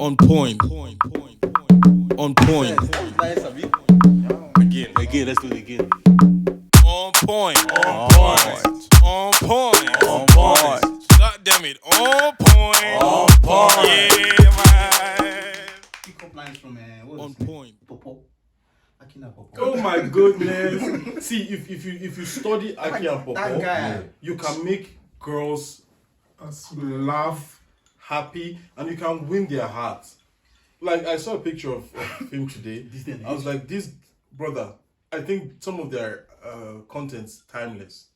On point. On point. Again, let's do it again. On point. On point. On point. On point. God damn it. On point. On point. Yeah, man. Pick up lines from On point. Popo. Akina Popo. Oh my goodness! See, if you study Aki and that Popo, guy. you can make girls laugh, happy, and you can win their hearts. Like I saw a picture of him today. I was like, this brother. I think some of their content's timeless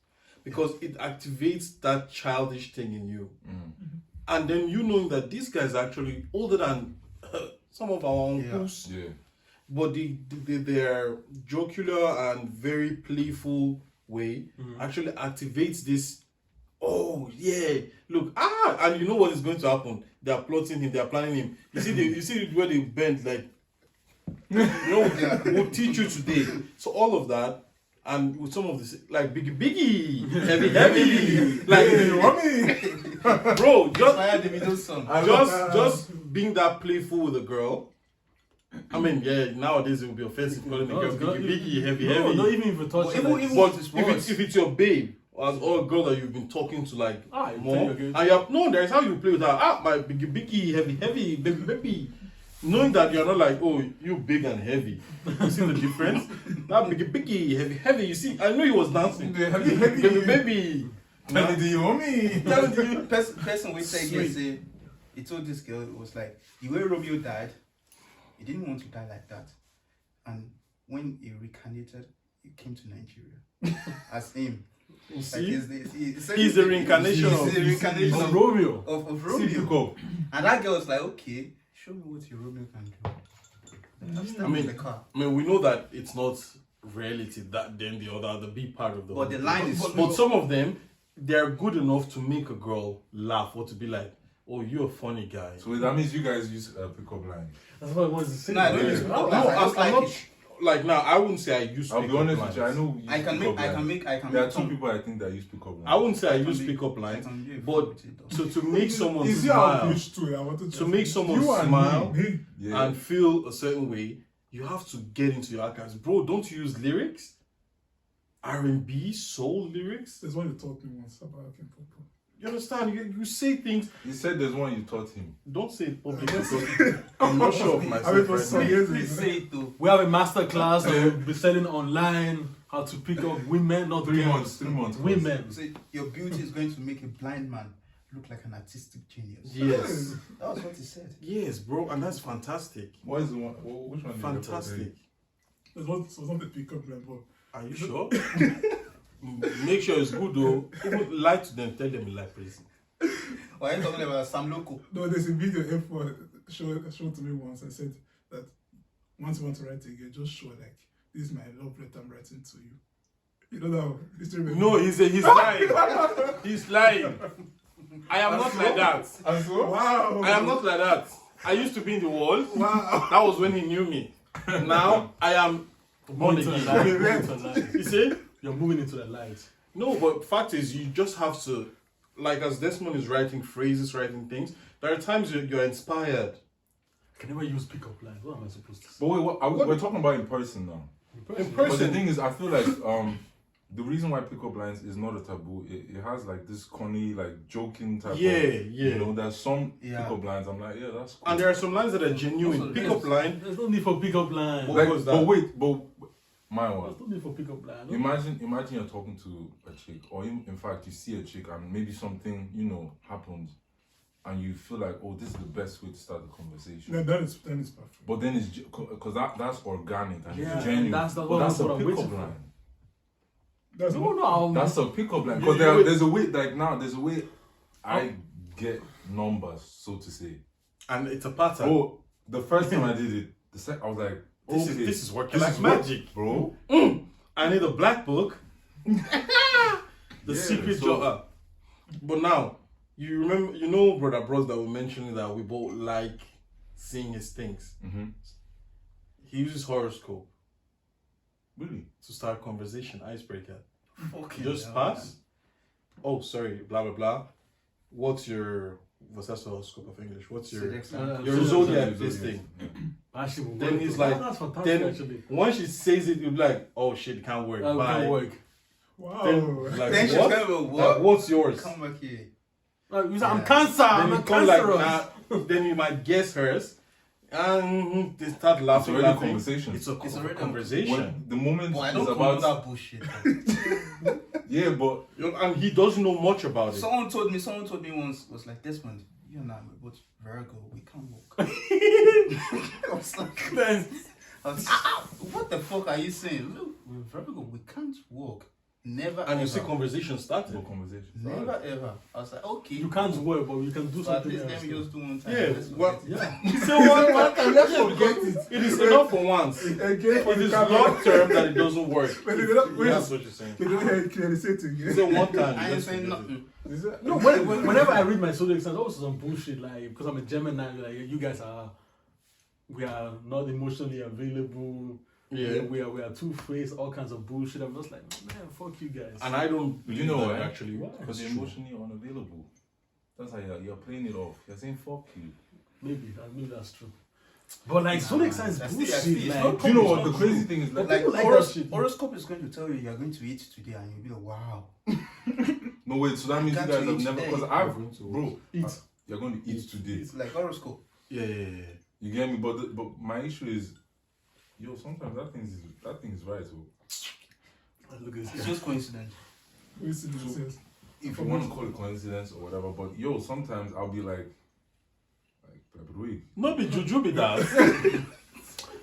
because it activates that childish thing in you, and then you knowing that this guy is actually older than some of our uncles. Yeah. But their jocular and very playful way actually activates this. Oh yeah, look and you know what is going to happen? They are plotting him. They are planning him. You see where they bend like. We'll teach you today. So all of that, and with some of this, like biggie, heavy, like bro, just being that playful with a girl. I mean, yeah, nowadays it would be offensive calling a girl biggie, heavy. Not even if you touch it. But if it's your babe or a girl that you've been talking to like more, and there's how you play with her. My biggie, heavy, baby. Knowing that you're not like, oh, you big and heavy. You see the difference? That biggie, heavy. You see, I know he was dancing. Baby. Person we say, he told this girl, it was like, the way Romeo died, he didn't want to die like that. And when he reincarnated, he came to Nigeria as him. You see? Like he's the reincarnation of Romeo. Of Romeo. And that girl was like, okay, show me what your Romeo can do. I mean, we know that it's not reality that then the B part of the. But the line is. But some of them, they're good enough to make a girl laugh or to be like, "Oh, you're a funny guy." So that means you guys use pickup line. That's what I wanted to say. No, I don't use pickup lines. I'm not. Like now, I wouldn't say I use. I'll be honest with you. I know. I can make. There are two people I think that use pickup lines. I wouldn't say I use pickup lines, but to make someone smile, to make someone smile and feel a certain way, you have to get into your archives, bro. Don't you use lyrics, R&B, soul lyrics. There's one you taught me once about Aki and Popo. You understand? You say things. He said there's one you taught him. Don't say it publicly because I'm not sure of myself. Please say it though. We have a master class that we'll be selling online how to pick up women, not 3 girls. 3 months. Women. So your beauty is going to make a blind man look like an artistic genius. Yes. That was what he said. Yes, bro, and that's fantastic. What is the one? Which one? Fantastic. It was not a pickup line, but Are you sure? Make sure it's good though. Even lie to them, tell them you like please. Why are you talking about Sam Loco? no, there's a video F4 showed to me once. I said that once you want to write again, just show like this is my love letter I'm writing to you. You know that No, he's lying. He's lying. I am not like that. Wow. I am not like that. I used to be in the world. Wow. That was when he knew me. Now I am born Into the again. light. Into the light. You see? You're moving into the light. No, but fact is, you just have to, like as Desmond is writing phrases, writing things, there are times you're inspired. I can never use pickup lines. What am I supposed to say? But wait, we're talking about in person now. In But the person, thing is, I feel like the reason why pickup lines is not a taboo, it has like this corny, like joking type of. You know, there's some pickup lines. I'm like, yeah, that's cool. and there are some lines that are genuine. Pickup line. There's no need for pickup line. What Like, was that? but wait, my one. There's no need for pickup line. Imagine you're talking to a chick, or in fact you see a chick and maybe something happens, and you feel like, oh, this is the best way to start the conversation. Yeah, then it's perfect. But then it's because that's organic and Yeah, it's genuine. that's but what that's I'm a waiting pickup for. line. No. That's a pickup line because there's a way. Like now, there's a way I get numbers, so to say. And it's a pattern. Oh, the first time I did it, I was like, This is working this like is magic. bro. I need a black book. The secret job. But now, you remember, Brother Bros that we mentioned that we both like seeing his things. Mm-hmm. He uses horoscope Really? to start conversation, icebreaker. Okay. Just pass. Oh, sorry, blah, blah, blah. What's your what's that horoscope of English? What's your Zodiac sign. your zodiac this thing? Actually, Then he's like, that's fantastic. then Actually, once she says it, you'll be like, oh shit, it can't work. that Bye. can work. Wow. Then, like, Then she's what? gonna go, Like, what? what's yours? Come back here. He's like, I'm Yeah. cancer. Then I'm you a come like, cancerous. then you might guess hers, and they start laughing. already a laughing. conversation. It's a It's already a conversation. When the moment But I is don't about call that bullshit. yeah, but And he doesn't know much about it. Someone told me once, was like, Desmond, you and I, we're both Virgo, we can't walk. I was like, what the fuck are you saying? Look, we're Virgo, we can't walk. Never And you ever. see conversation no started. conversation. Never ever. I was like, okay. You can't work, but you can do So at something least else. let me just do one time. Yeah, Let's well, forget it. Yeah. So what? Let's forget it. It is enough for once. Again, It is long term that it doesn't work. But they don't- wait. That's what you're saying. They don't hear it clearly. Say it again. So one time. I you ain't just saying forget it. nothing. Is that- No, whenever I read my zodiac signs, also some bullshit like because I'm a Gemini, like you guys we are not emotionally available. Yeah. we are two-faced, all kinds of bullshit. I'm just like, man, fuck you guys. And I don't You believe know that why? actually. Because It's you're true. emotionally unavailable. That's how you're playing it off. You're saying fuck you. Maybe that's true. But like zodiac signs that's bullshit. still- it's Like, not Do you know what it's the not crazy true. thing is? Like, Like, people like Horos- that shit. horoscope is going to tell you you're going to eat today, and you'll be like, wow. no wait, so that means you Got guys to have eat never today. because bro, Eat. you're going to eat today. It's like horoscope. Yeah. You get me? But my issue is, yo, sometimes that thing is right. So Look at It's this. just coincidence. Coincidences. if you want to call it coincidence or whatever, but yo, sometimes I'll be like wait, Not be juju be that.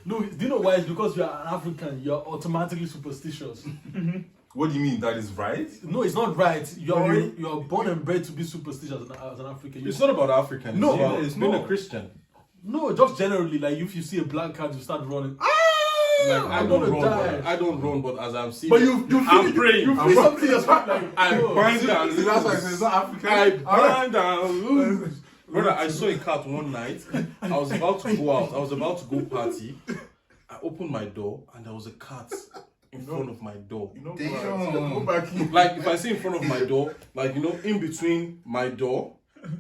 Look, do you know why? It's because you're an African. You're automatically superstitious. what do you mean that is right? No, it's not right. You're born and bred to be superstitious as an African. It's not about African. No, it's about it's being not. a Christian. No, just generally, like if you see a black cat, you start running. Like I I'm don't gonna run, die. but I don't run, but as I'm seeing, But you I'm praying. You feel something just like I yo. bind down. See, that's why I say it's not African. I bind down. Brother, I saw a cat one night. I was about to go out. I was about to go party. I opened my door and there was a cat in front of my door. You know, Damn. Go back in. Like if I say in front of my door, like you know, in between my door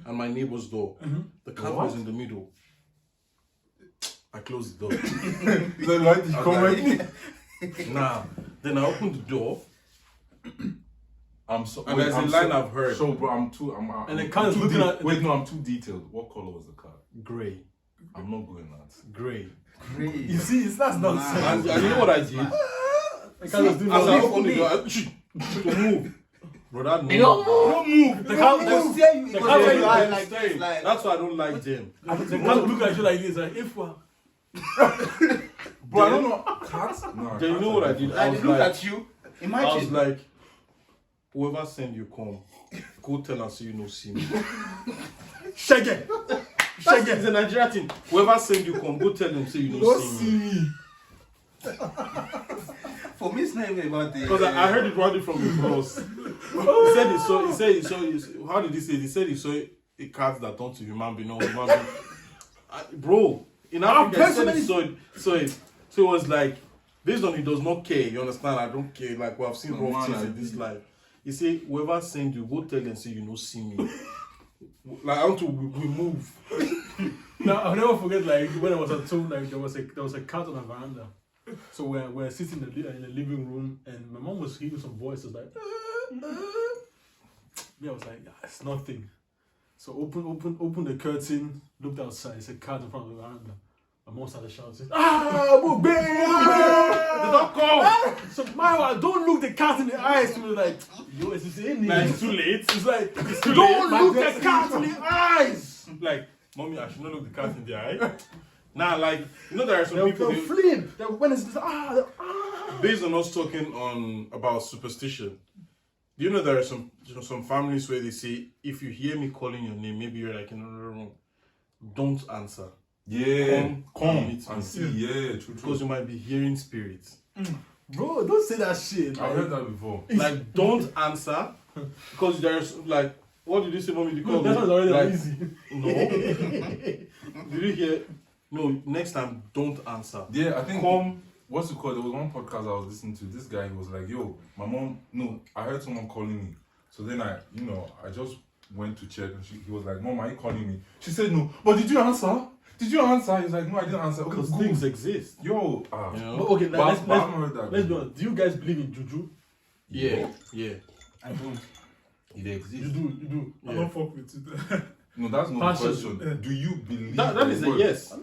and my neighbor's door, the cat was in the middle. I closed the door. Then why did you come back? Nah. Then I opened the door. I'm so. And wait, there's a I'm line so, I've heard. So, bro, I'm And the I'm cat is too looking deep. at- Wait, no, I'm too detailed. What color was the cat? Gray. I'm not going that. Gray. You see, that's nonsense. And you know what I did? The cat was doing As I nothing. opened the door, to move. Brother, no. Don't move. The cat, The cat will lie look like this, like That's why I don't like them. the cat will look at you like this, like if what? Bro, I don't know. Cats? No. Then you know what I did? I like was they look like, at you. I was Imagine. like, whoever send you come, go tell us so you know see me. Shaggy. That's it's a Nigerian thing. Whoever send you come, go tell them so you know Don't see see me. me. For me, it's not even about the. Because I heard it running from the cross. He said he saw, how did he say it? He said he saw a cat that turned to human being, no human being. Bro, in Africa, he said he saw it. So it was like, based on he does not care, you understand? I don't care. Like, we have seen No, rough man, things I in this did. life. He said, whoever send you, go tell them, say, you know, see me. Like, I want to we move. No, I'll never forget. Like when I was at home, like there was a cat on the veranda. So we're sitting in the living room, and my mom was hearing some voices like. Me, I was like, it's nothing. So open the curtain, looked outside. It's a cat in front of the veranda. My mom started shouting, Mugbe! The dog come! So Maiwa, don't look the cat in the eyes. She was like, yo, it's in here. Like, it's too late. It's like, It's too don't late. look the cat in the eyes. Like, mommy, I should not look the cat in the eye. Nah, like, you know, there are some They'll people, flip. When it's based on us talking on about superstition, do you know there are some families where they say, if you hear me calling your name, maybe you're like in another room, don't answer. Yeah. Come meet me. And see, yeah, true. Because you might be hearing spirits. Bro, don't say that shit. I've heard that before. Like, don't answer. Because there's, like, what did you say, mommy? No, that was already like, easy. No. Did you hear? No, next time, don't answer. Yeah, I think. Come. What's it called? There was one podcast I was listening to. This guy was like, "Yo, my mom. No, I heard someone calling me. So then I just went to check and he was like, Mom, are you calling me? She said no. But did you answer? Did you answer? He's like, no, I didn't answer. Okay, Because cool. things exist. Yo, But okay, but let's I've heard that. be honest. Do you guys believe in juju? Yeah. I don't. It You exists. do. I don't fuck with it. No, that's not Passion. the question. Do you believe That is a word? yes.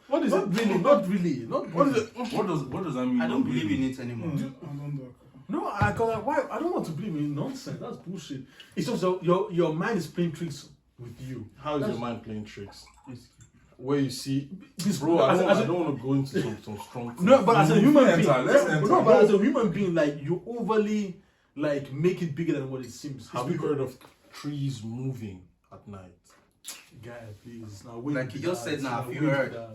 What is it? Really? Not really. Not What is really. it? What does that mean? I don't believe in it anymore. I don't do No, why? I don't want to believe in nonsense. That's bullshit. It's just your mind is playing tricks with you. How is That's- your mind playing tricks? Where you see, This bro, I as don't want to go into some strong things. No, but as a human being, Let's enter. no, but as a human being, like you overly like make it bigger than what it seems. Have you heard of trees moving at night? Guy, please. Now wait. Like you just said now, have you wait heard? that.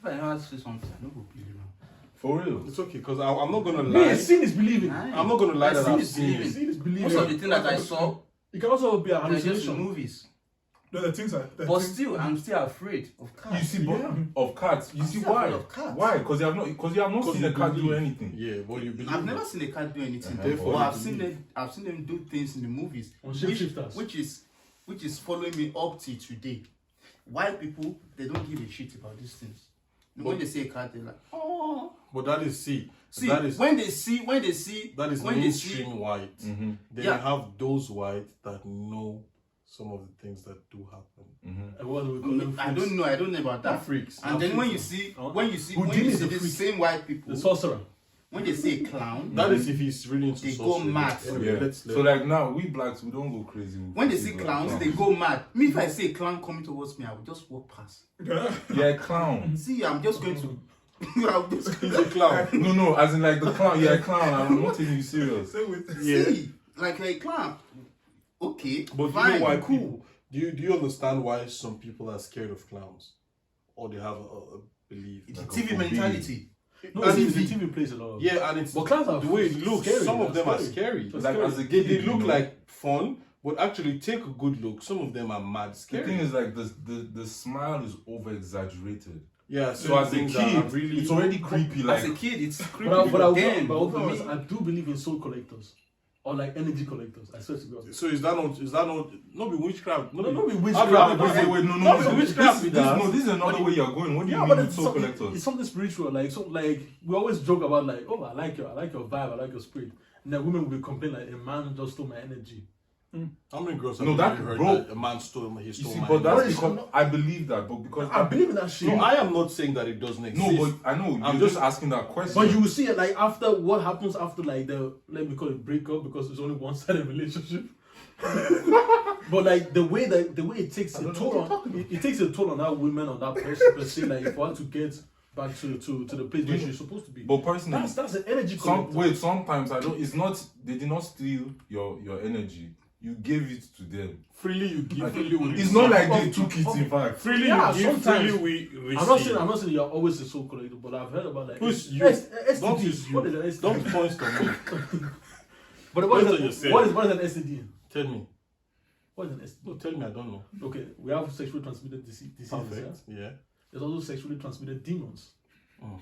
If I never say something, I don't go believe it. For real? It's okay, because I'm not gonna Yeah, lie. seeing is believing. I'm not gonna lie that Seeing I've is seen believing. it. Seeing is believing. Most of the things that I saw, It can also be a they're just in hallucination. movies. No, the things are. But still, I'm still afraid of cats. You see, Yeah. of cats. You I'm see still why? afraid of cats. Why? Because you have not seen you a cat do believe. anything. Yeah, but you believe. I've it. never seen a cat do anything. Therefore, But you I've seen believe. them. I've seen them do things in the movies, On shapeshifters. which is following me up to today. White people, they don't give a shit about these things. When they see a cat, they're like, oh. But that is See, that is when they see, that is when they mainstream see, white. Mm-hmm. Then Yeah. you have those white that know some of the things that do happen. Mm-hmm. And what do we call them? I don't know about that. Not freaks. And not then when you freaks. see, Oh. when you see Houdini is a these freak. same white people, The sorcerer. when they see a clown, That is if he's really into They go sorcery. mad. Anyway, Yeah. let's So like now, we blacks, we don't go crazy. when they see clowns, they go mad. Me, if I see a clown coming towards me, I will just walk past. Yeah, a clown. See, I'm just going to. I'm just he's a clown. No, as in like the clown. Yeah, a clown. I'm not taking you serious. Say with see, like a clown. Okay, But fine, you know why cool. people? Do you understand why some people are scared of clowns, or they have a belief? It's Like a TV phobia. mentality. No, And the TV. TV plays a lot. Yeah, and it's But clowns are the way it looks. scary, Some of they're them are scary. scary. They're Like scary. as a They kid, look you know, like fun, but actually take a good look. Some of them are mad The scary. thing is like the smile is over exaggerated. Yeah, So as a things kid, are really it's already creepy. As Like a kid, it's creepy. But I Then, but for me, I do believe in soul collectors or like energy collectors. I swear to God. So is that not be witchcraft? No, not be How witchcraft. do I- but- wait, no. Not This, witchcraft this, with us. no, this is another way you're going. What do you Yeah, mean but with it's soul something, collectors? it's something spiritual. Like so, like we always joke about like, oh, I like your vibe, I like your spirit. And then women will complain like a man just stole my energy. How many girls No, have that- you heard bro. that a man stole You stole see, my but that's energy? because I believe that, but because I believe in that shit. No, I am not saying that it doesn't exist. no, but I know I'm you're just just- asking that question. But you will see it like after what happens after like the let me call it breakup because it's only one sided relationship. But like the way it takes a toll on it takes a toll on that woman on that person per se, like if want to get back to the place where she's supposed to be. But personally, That's an energy collector. sometimes I don't. It's not. They did not steal your energy. You gave it to them. freely you give, Like, freely we it's not like they of- took it. In fact, freely Yeah, you give, sometimes. freely we receive. I'm not saying you're always a soul collector, but I've heard about like Who's you? STD. Don't use you. What is an STD? Don't point to me. But Point what to is yourself. what is an STD? Tell me. What is an STD? No, tell me. I don't know. Okay, we have sexually transmitted diseases. Yeah? Perfect. Yeah. There's also sexually transmitted demons. Mm.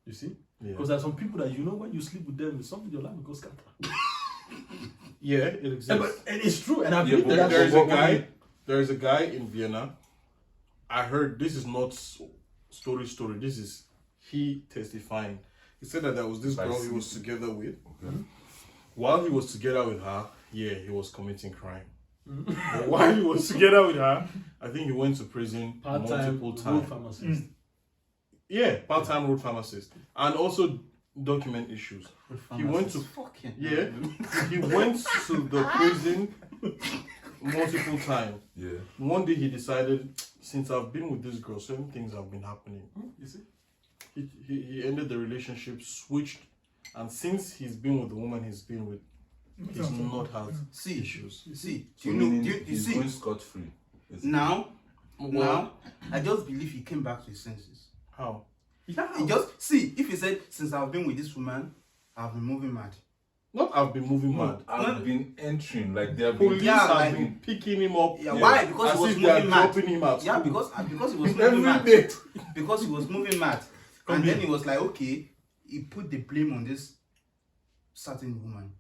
You see? Yeah. Because there are some people that when you sleep with them, something your life will go scatter. Yeah, it exists. And it's true, and I Yeah, believe but that. There is What- a guy. There is a guy in Vienna. I heard this is not story. This is he testifying. He said that there was this Like girl he was sleeping. together with. okay. While he was together with her, yeah, he was committing crime. But while he was together with her, I think he went to prison Part-time multiple road times. pharmacist. Yeah, part-time road pharmacist, and also document issues. He went to fucking yeah, he went to the prison multiple times. Yeah. One day he decided, since I've been with this girl, certain things have been happening. You see? He ended the relationship, switched, and since he's been with the woman he's been with, he's not had See, issues. see, So do you know? meaning Do you he's see going scot free. now? Well, Now, I just believe he came back to his senses. how? Yeah. He just see if he said, since I've been with this woman, I've been moving mad. Not I've been moving mad. I've been entering like they have been. Police Yeah, have like- been picking him up. Yeah, why? Because as he was if they are moving mad. dropping him out. Yeah, because he was moving every mad. day. Because he was moving mad. And then he was like, okay, he put the blame on this certain woman.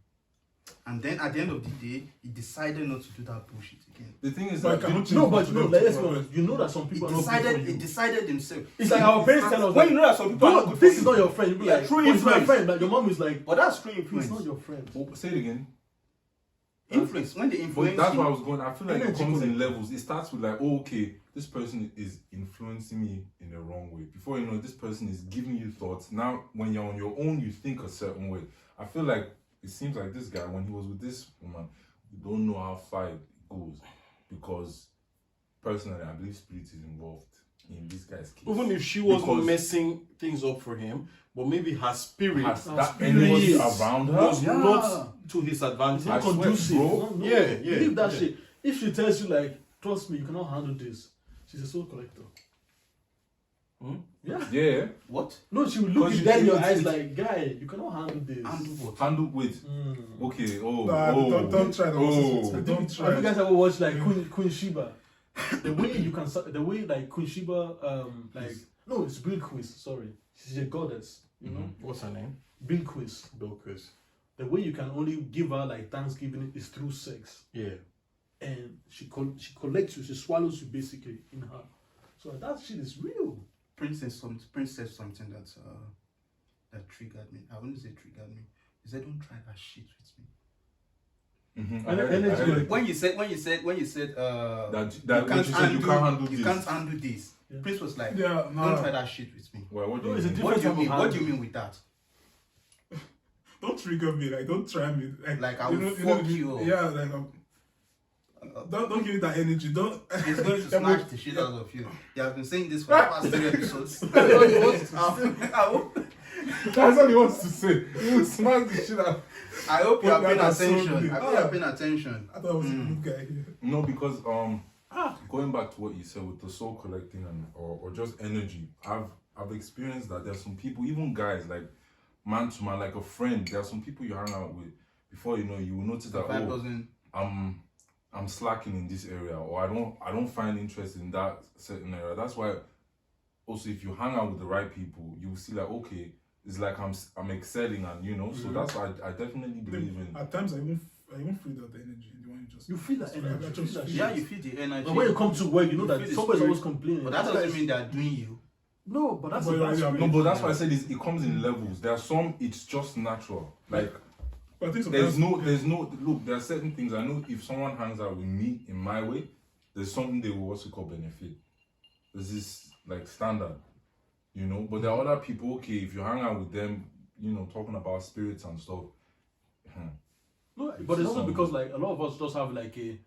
And then at the end of the day, he decided not to do that bullshit again. The thing is But that I cannot No, change but to you know, them like, let's to be others. honest, you know that some people He are not good for decided, he you. decided himself. It's like our parents tell us, when like, you know that some people are not good this for is you. not your friend. You be Yeah, like, true oh, it's my influence. friend. Like your mom is like, But that's true influence. it's not your friend. say it again. Influence. When they But influence that's you, where I was going. I feel like it Energy comes going. in levels. It starts with like, oh, okay, this person is influencing me in the wrong way. Before you know, this person is giving you thoughts. Now, when you're on your own, you think a certain way. I feel like it seems like this guy, when he was with this woman, you don't know how far it goes, because personally, I believe spirit is involved in this guy's case. Even if she was Because- messing things up for him, but maybe her spirit Has Her that spirit energy is- around her? was not to his advantage. I swear, Conducive. bro. No, Yeah, yeah, Leave that yeah. shit. If she tells you like, trust me, you cannot handle this. She's a soul collector. Yeah. Yeah. what? No, she will look Because you dead in your it's- eyes it's- like, guy, you cannot handle this. And what? Handle with. Mm. Okay. Oh. Nah, oh. don't try that. Oh. Don't Have try. you guys ever watched like Queen Sheba? The way you can, the way like Queen Sheba, like no, it's Bilquis. Sorry, she's a goddess. You know, What's her name? Bilquis. Bilquis. The way you can only give her like Thanksgiving is through sex, Yeah. and she collects you, she swallows you basically in her. So that shit is real. Princess something that that triggered me. I wouldn't say triggered me. He said, "Don't try that shit with me." Mm-hmm. And energy, When you said that you when she said you can't can't handle this. handle this. Yeah. Prince was like, Yeah, "Don't nah. try that shit with me." Well, what do No, you it's a mean? different What do you type of mean? What do you handle. mean with that? Don't trigger me. Like, don't try me. Like, I will fuck you. Yeah, like, don't give me that energy. Don't. He's going to snatch the shit out of you. They have been saying this for the past 3 episodes. I hope That's all he wants to say. He will smack the shit out. I hope you are Put paying that so attention. good. I hope you are paying attention. I thought I was a good guy here. No, because going back to what you said with the soul collecting and or just energy, I've experienced that there's some people, even guys, like man to man, like a friend. There are some people you hang out with. Before you know, you will notice that Five dozen. I'm slacking in this area, or I don't find interest in that certain area. That's why also if you hang out with the right people, you will see like, okay, it's like I'm excelling, and you know, so that's why I definitely believe in. At times, I even feel that energy. The one you just. You feel that energy. I You just feel that feel Yeah, shit. you feel the energy. And when you come to work, you know You that feel the somebody's spirit. always complaining. But that This doesn't guy's- mean they are doing you. No, but that's But a you bad are- spirit. No, but that's why I said it comes in levels. There are some it's just natural. Like But I think there's sometimes- no look, there are certain things I know if someone hangs out with me in my way, there's something they will also call benefit. This is like standard. You know, but there are other people, okay, if you hang out with them, you know, talking about spirits and stuff. No, but it's also because like a lot of us just have like a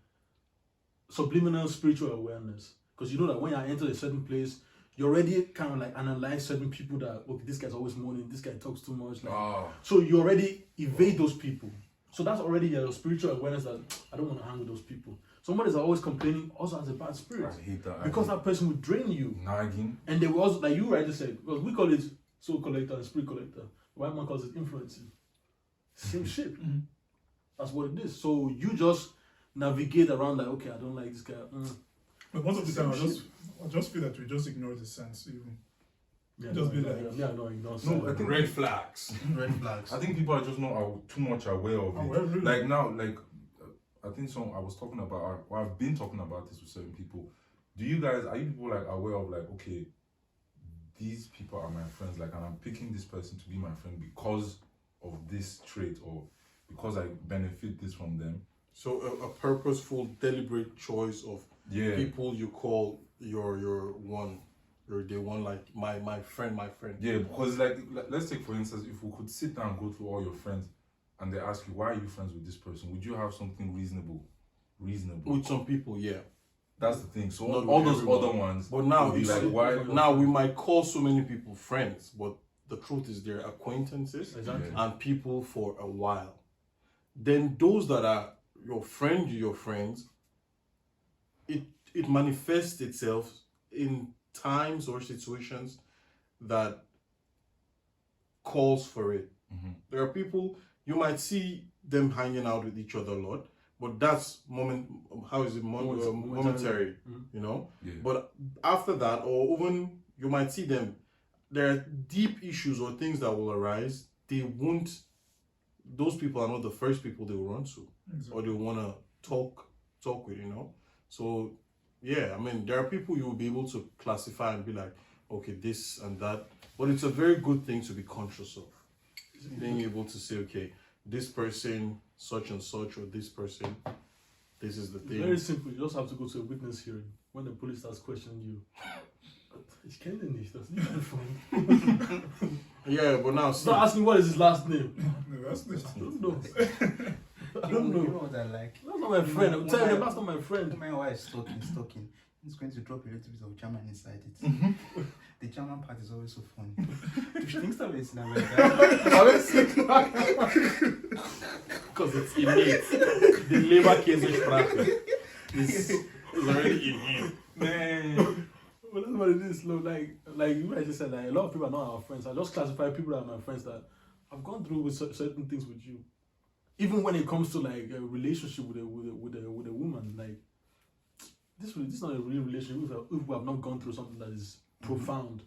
subliminal spiritual awareness. Because you know that when you enter a certain place, you already kind of like analyze certain people that, okay, this guy's always moaning, this guy talks too much. Like, so you already evade those people. So that's already your spiritual awareness that I don't want to hang with those people. Somebody's always complaining also has a bad spirit. I hate that. Because that person will drain you. nagging. And they will also, like you rightly said, because we call it soul collector and spirit collector. The white man calls it influencing. Same shit. That's what it is. So you just navigate around like, okay, I don't like this guy. But most of the time, Same I just feel that we just ignore the sense. Even. Yeah, Just be no, like- yeah, no, you don't. No, I think Red flags. Red flags. I think people are just not too much aware of it. Aware, really? Like now, like I think I was talking about, or I've been talking about this with certain people. Are you people like aware of like, okay, these people are my friends, like, and I'm picking this person to be my friend because of this trait or because I benefit this from them. So a purposeful, deliberate choice of Yeah. people you call your one, your day one, like my friend. Yeah, because like let's take for instance, if we could sit down and go through all your friends, and they ask you why are you friends with this person, would you have something reasonable? With some people, yeah. That's the thing. So Not all with those everyone. other ones, But now would be it's like why? now we might call so many people friends, but the truth is they're acquaintances Exactly. Yeah. and people for a while. Then those that are your friends, it manifests itself in times or situations that calls for it. Mhm. There are people you might see them hanging out with each other a lot, but that's momentary, you know. Yeah. But after that, or even you might see them, there are deep issues or things that will arise. They won't those people are not the first people they will run to or they want to talk with, you know. So yeah, I mean, there are people you will be able to classify and be like, okay, this and that, but it's a very good thing to be conscious of, being able to say, okay, this person such and such, or this person, this is the thing. Very simple. You just have to go to a witness hearing when the police starts questioning you. Ich kenne ihn nicht, das ist nicht mein Freund. Yeah, but now Start asking what is his last name. No, that's not. I don't know. I You don't know know. what I like? That's not my friend. I'm telling you, that's not my friend. My wife is talking. He's going to drop a little bit of German inside it. The German part is always so funny. Du stinkst aber jetzt in Amerika. because it's innate. The Leberkäse-Sprache is already in him. Man. But that's what it is. Look, like you guys just said, like a lot of people are not our friends. I just classify people that are my friends that I've gone through with certain things with you. Even when it comes to like a relationship with a woman, like this is not a real relationship if we have not gone through something that is profound.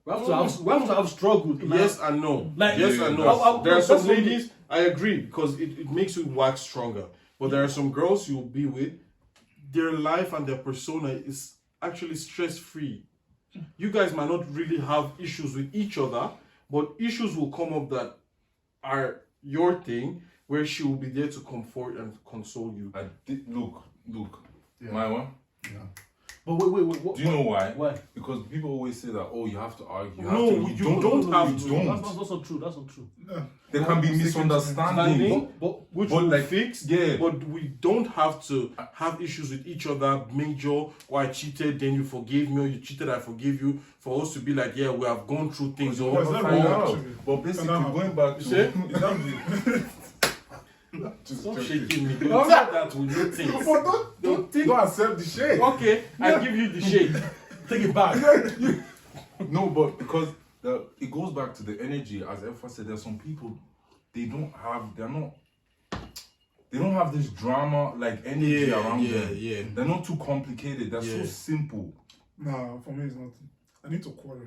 We have to have struggled. Yes and no. Like, yes and no. There are some ladies, I agree, because it makes you wax stronger. But there are some girls you'll be with, their life and their persona is actually stress-free. You guys might not really have issues with each other, but issues will come up that are your thing, where she will be there to comfort and console you. Look, Yeah. my one. Yeah. But wait. What, Do you know why? Why? Because people always say that, oh, you have to argue. No, you don't have to. That's not true. That's not true. No. There can be misunderstanding. Which But we'll like, fix, yeah. but we don't have to have issues with each other, major, or I cheated, then you forgave me, or you cheated, I forgive you, for us to be like, yeah, we have gone through things. We'll Or, it's never not find really out. actually. But basically, No. going back to say? Stop shaking me. Don't say that with your things. Don't accept the shade. Okay, I give you the shade. Take it back. No, but because it goes back to the energy, as Effa said, there's some people they don't have this drama like energy around them. Yeah. They're not too complicated. They're so simple. No, for me it's not. I need to quarrel.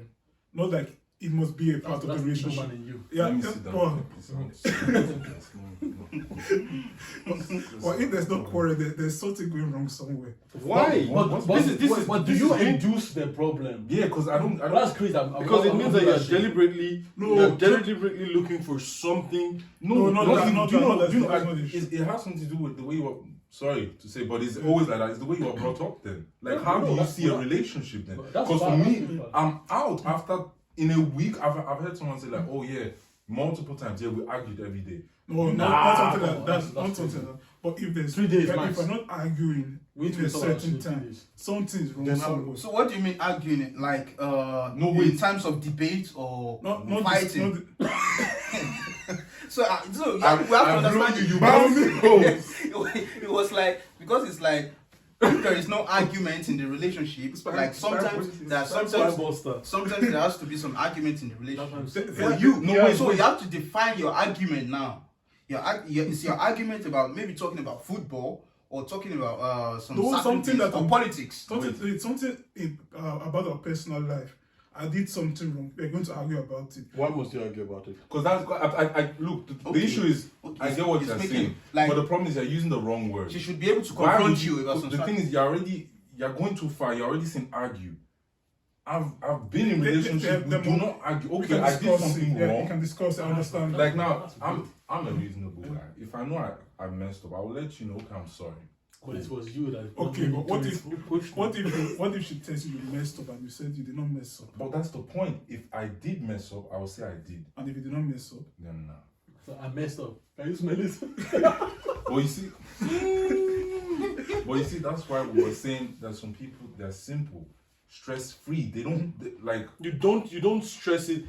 Not like it must be a part of the That's the relationship. woman in you. Yeah, Let me yeah, sit but, down. but if there's no quarrel, there's something going wrong somewhere. Why? But do you induce the problem? Yeah, because I don't. That's crazy. Because it means that you're deliberately, No, you're deliberately looking for something. No, do that's you not know, the issue. it has something to do with the way you are. Sorry to say, but it's always like that. It's the way you are brought up. Then, like, how do you see a relationship then? That's Because for bad, me, that's bad. I'm out after in a week. I've heard someone say like, oh yeah, multiple times. Yeah, we argued every day. No, Nah, not something come like on, that's that's not something crazy. like that. But if there's 3 days if max. we're not arguing We in a certain time, 3 days. something's wrong Then somewhere. So what do you mean arguing? Like No, in wait. terms of debate or Not fighting? So we I have to understand blew you. you. Bound me. It was like, because it's like, if there is no argument in the relationship, like sometimes there has to be some argument in the relationship. For you, so you have to define your argument now. Is your argument about maybe talking about football or talking about something that or politics? It's something about our personal life. I did something wrong. We're going to argue about it. Why must you argue about it? Because that's I look. The Okay. issue is I get what It's you're making, saying, like- but the problem is you're using the wrong word. She should be able to Why confront would you about some the stuff. thing is you're going too far. You're already saying argue. I've been in They- relationship. they- We do not argue. We Okay, can I did discuss something it. Yeah, wrong. you can discuss it. I understand. Like now, I'm a reasonable guy. If I know I messed up, I will let you know. Okay, I'm sorry. But it was you that. Okay, but what if pushed what if she tells you you messed up and you said you did not mess up? But that's the point. If I did mess up, I will say I did. And if you did not mess up, Then nah. So I messed up. Can you smell it? But you see, that's why we were saying that some people they're simple, stress free. They don't like. You don't stress it.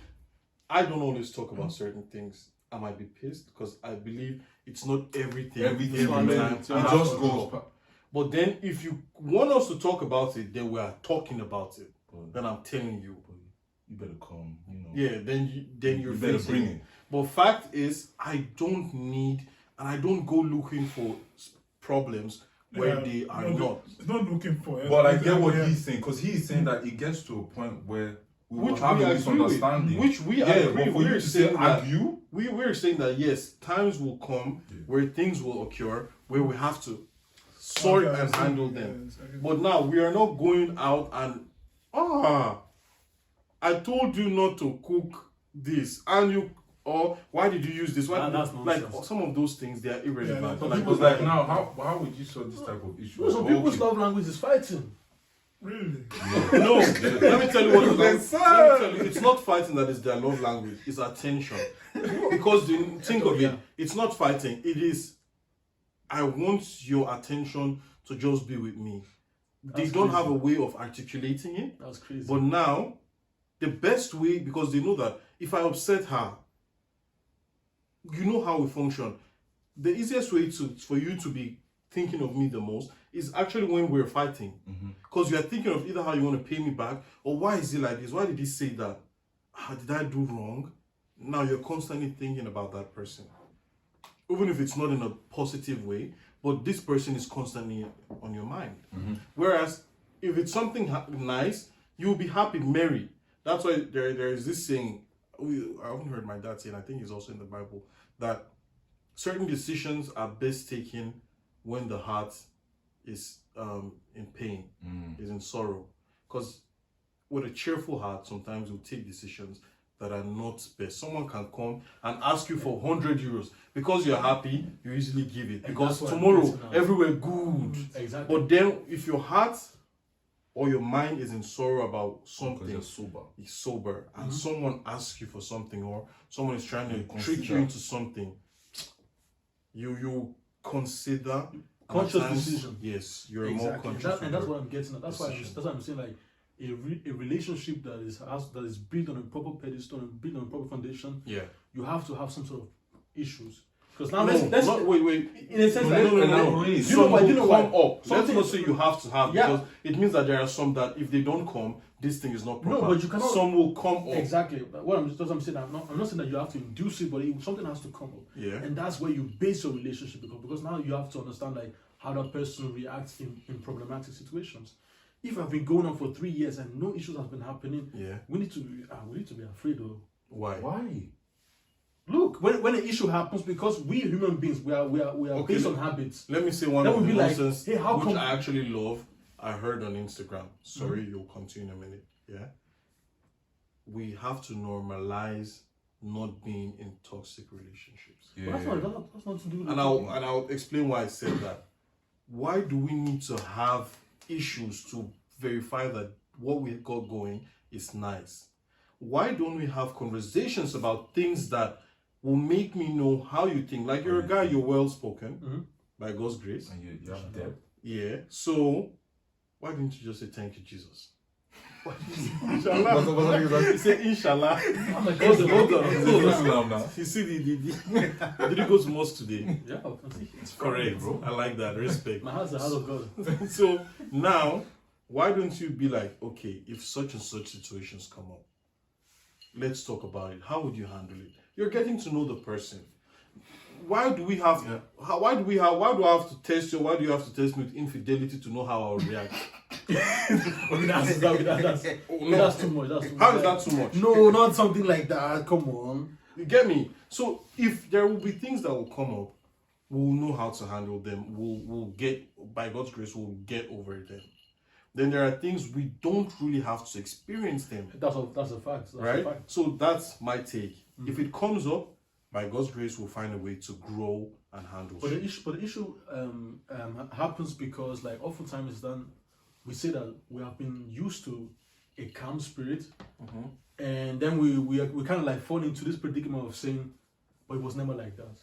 I don't always talk about certain things. I might be pissed because I believe it's not everything. Everything, every man. time. It has just to goes. go. But then, if you want us to talk about it, then we are talking about it. Then I'm telling you. You better come. You know. Yeah. Then you're You better facing bring it. it. But fact is, I don't need, and I don't go looking for problems where they are not. It's not looking for it. But I get what Yeah. he's saying, because he's saying that it gets to a point where we will which have we a agree with, misunderstanding. which we yeah, agree. but for you We're to say saying that argue, we're saying that yes, times will come where things will occur where we have to sort Okay, and I see. handle them. Yes, I get But now we are not going out and I told you not to cook this, and you or why did you use this? Why That's like nonsense. some of those things they are irrelevant. Yeah, like, people's like, now, how would you solve this type of issue? No, some people's Okay. love language is fighting. Really? no, let me tell you what. Let me tell you, it's not fighting that is their love language. It's attention. Because think of it, it's not fighting. It is, I want your attention to just be with me. They That's don't crazy. have a way of articulating it. That's crazy. But now, the best way, because they know that if I upset her, you know how we function. The easiest way for you to be thinking of me the most is actually when we're fighting. Because you're thinking of either how you want to pay me back, or why is he like this? Why did he say that? Did I do wrong? Now you're constantly thinking about that person. Even if it's not in a positive way, but this person is constantly on your mind. Whereas if it's something nice, you'll be happy, merry. That's why there is this saying, I haven't heard my dad say, and I think it's also in the Bible, that certain decisions are best taken when the heart is in pain, is in sorrow. Because with a cheerful heart, sometimes we'll take decisions that are not best. Someone can come and ask you for 100 euros. Because you're happy, you easily give it. Because that's what I'm tomorrow, getting at. everywhere good. Exactly. But then, if your heart or your mind is in sorrow about Because something, you're sober. is sober, and someone asks you for something, or someone is trying to You trick you consider. into something, you consider Conscious at times- decision. Yes, you're more Exactly. conscious. And that's what I'm getting at. That's why decision. I'm saying, like, a relationship that is built on a proper pedestal and built on a proper foundation, Yeah. you have to have some sort of issues. Because No, now let's wait. in a sense, No, like, no. really. Do you know why? Do you know come why? up. Let's Something- not say you have to have, Yeah. because it means that there are some that if they don't come, this thing is not proper. No, but you cannot- Some will come up. Exactly. What I'm saying, I'm not saying that you have to induce it, but something has to come up. Yeah. And that's where you base your relationship because now you have to understand like how that person reacts in problematic situations. If I've been going on for 3 years and no issues have been happening, Yeah. we need to be afraid though. Why? Why? Look, when an issue happens, because we human beings we are Okay, based on habits. Let me say one That of would the be like, nonsense hey, how which come- I actually love. I heard on Instagram. Sorry, you'll continue in a minute. Yeah. We have to normalize not being in toxic relationships. Yeah. But that's not to do with And I'll explain why I said that. Why do we need to have issues to verify that what we got going is nice? Why don't we have conversations about things that will make me know how you think? Like you're a guy, you're well spoken by God's grace. And you have depth. Yeah. So why didn't you just say thank you, Jesus? What's Inshallah. up? He said Inshallah. I'm like, Hold on, hold on. Islam now. You see did you go to mosque today? yeah, I can see. Correct, bro. I like that. Respect. My heart's the house of God. So now, why don't you be like, okay, if such and such situations come up, let's talk about it. How would you handle it? You're getting to know the person. Why do we have? Why do I have to test you? Why do you have to test me with infidelity to know how I'll react? That's too much. That's too much. How is that too much? No, not something like that. Come on. You get me? So if there will be things that will come up, we'll know how to handle them. We'll get, by God's grace, we'll get over them. Then there are things we don't really have to experience them. That's a fact. That's Right? a fact. So that's my take. If it comes up, by God's grace, we'll find a way to grow and handle But shit. the issue happens because like oftentimes it's done. We say that we have been used to a calm spirit, and then we kind of like fall into this predicament of saying, but it was never like that,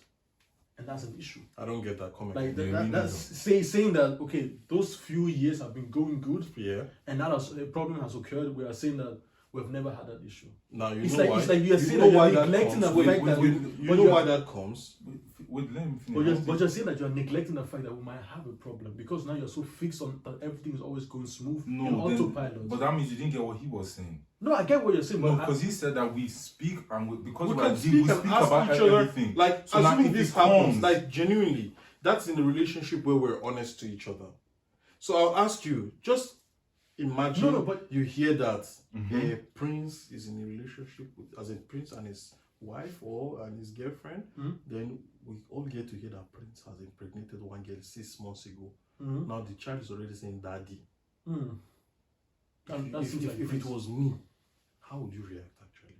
and that's an issue. I don't get that comment. Like Yeah, me that's saying that okay, those few years have been going good, Yeah. and that a problem has occurred. We are saying that we've never had that issue. Now you It's know like why. it's like you're you saying know that why you're that neglecting the comes. fact that You but know you're- why that comes. Wait, let me finish. But you're saying that you're neglecting the fact that we might have a problem because now you're so fixed on that everything is always going smooth in No, then, autopilot. but that means you didn't get what he was saying. No, I get what you're saying, No, but because he said that we speak and because We we can are deep, speak we and speak ask about each other. everything. Like, So now assuming if this it happens, comes- like genuinely, that's in a relationship where we're honest to each other. So I'll ask you, just imagine No, but you hear that a prince is in a relationship with, as a prince and his wife and his girlfriend, then we all get to hear that prince has impregnated one girl 6 months ago. Now the child is already saying daddy. If it was me, how would you react actually?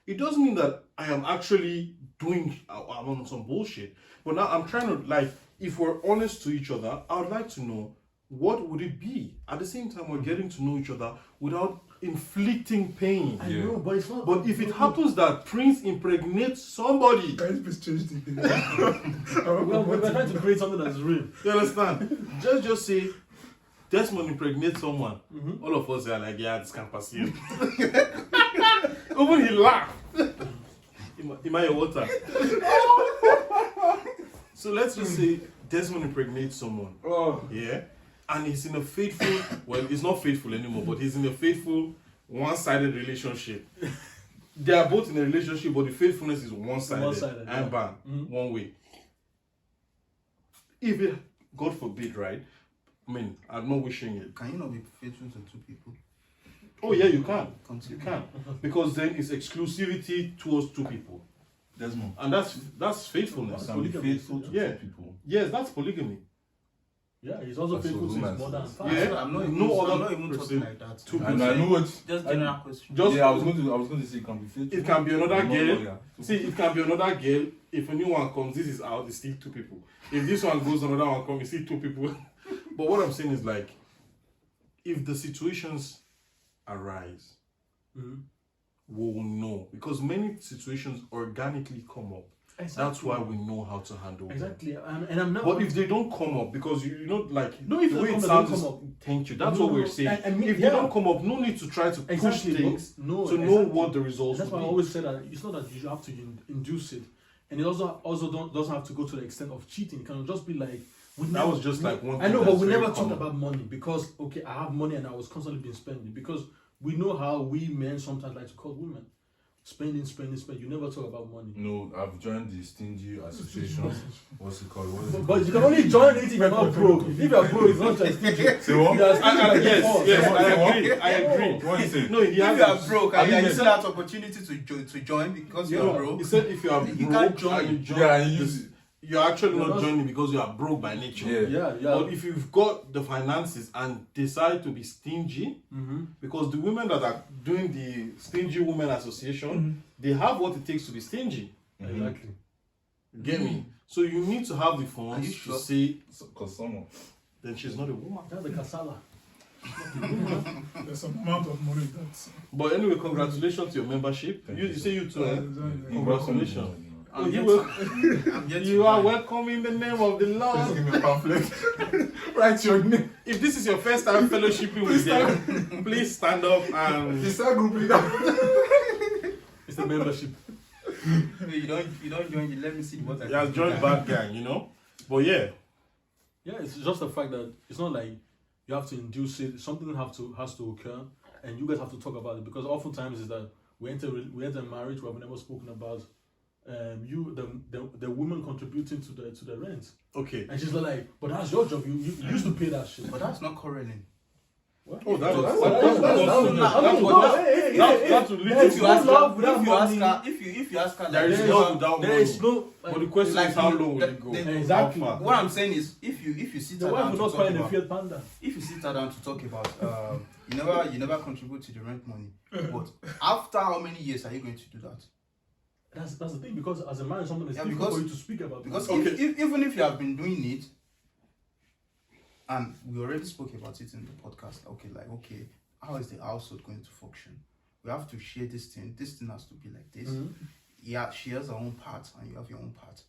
It doesn't mean that I am actually I'm on some bullshit. But now I'm trying to, like, if we're honest to each other, I would like to know what would it be? At the same time, we're getting to know each other without inflicting pain. I know, but it's not. But if it happens that Prince impregnates somebody, Guys, please change the thing. We're trying to create something that's real. you understand? just say Desmond impregnates someone. All of us are like, yeah, this can't pass you. Even he laughed. Am I your water? So let's just say Desmond impregnates someone. Yeah. And he's in a faithful, well, he's not faithful anymore, but he's in a faithful, one-sided relationship. They are both in a relationship, but the faithfulness is one-sided and bam, one way. If it, God forbid, right? I mean, I'm not wishing it. Can you not be faithful to two people? Oh yeah, you can. Continue. You can. Because then it's exclusivity towards two people. Desmond. And that's faithfulness. Can be faithful to Yeah. two people. Yes, that's polygamy. Yeah, he's also That's faithful what to his woman mother and says. father. Yeah. I'm not even, No I'm other not even person. talking like that. Two And I know it. Just general question. Just Yeah, I was going to say it can be faithful. it can be another Not girl. lawyer. See, it can be another girl. If a new one comes, this is out, it's still two people. If this one goes, another one comes, it's still two people. But what I'm saying is, like, if the situations arise, we'll know. Because many situations organically come up. Exactly. That's why we know how to handle them. Exactly. And I'm not. But if they don't come up, because you know, like, No, if the they way don't it come, sounds they is, don't come up. thank you. That's No, what no, we're saying. I mean, if yeah. they don't come up, no need to try to push Exactly. things No, to know exactly. what the results That's why I will be. always say that it's not that you have to induce it, and it also doesn't have to go to the extent of cheating. It can just be like That was just like one I know, thing but that's we very never talked common. about money because okay, I have money and I was constantly being spending because we know how we men sometimes like to call women spending. You never talk about money. No, I've joined the stingy association. What's it called? What is it But you can only join it if you're not broke. If you're broke, it's not just stingy. Say what? Yes, I agree. What is it? No, he If you has are broke and I you mean, still have opportunity to join because you are broke, He said if you are You broke can't join. and you join, Yeah, and use it. you're actually You're not not- joining because you are broke by nature. Yeah. But if you've got the finances and decide to be stingy, because the women that are doing the Stingy Women Association, they have what it takes to be stingy. Exactly. Get me? So you need to have the Are funds you to sure? say, Because someone. then she's not a woman. That's the kasala. There's some amount of money that's. But anyway, congratulations to your membership. Thank You you. say you too. Eh? Congratulations. I'm yet You to you are join. welcome in the name of the Lord. Give me a pamphlet. Write your name. If this is your first time fellowshipping with them, please stand up and The cell group leader. It's the membership. You don't join. You let me see what I you have joined bad gang, you know. But yeah, Yeah, it's just the fact that it's not like you have to induce it. Something has to occur, and you guys have to talk about it because oftentimes is that we enter marriage where we've never spoken about the woman contributing to the rent, okay. and she's like, but that's your job. You used to pay that shit. But that's not quarreling. What? Oh, that's That's what If you ask love her, without money. if you ask her, There is like, love without There money. is no. But the question Like, is how you- low will the- it go? the- Exactly. How far? what I'm saying is, if you sit The her wife down will to not talk cry in the about, Fiat Panda. if you sit her down to talk about, you never contribute to the rent money. But after how many years are you going to do that? That's the thing because as a man, something is Yeah, difficult because- for you to speak about. Because Okay. even if you have been doing it, and we already spoke about it in the podcast, okay, how is the household going to function? We have to share this thing. This thing has to be like this. Yeah, she has her own part, and you have your own part.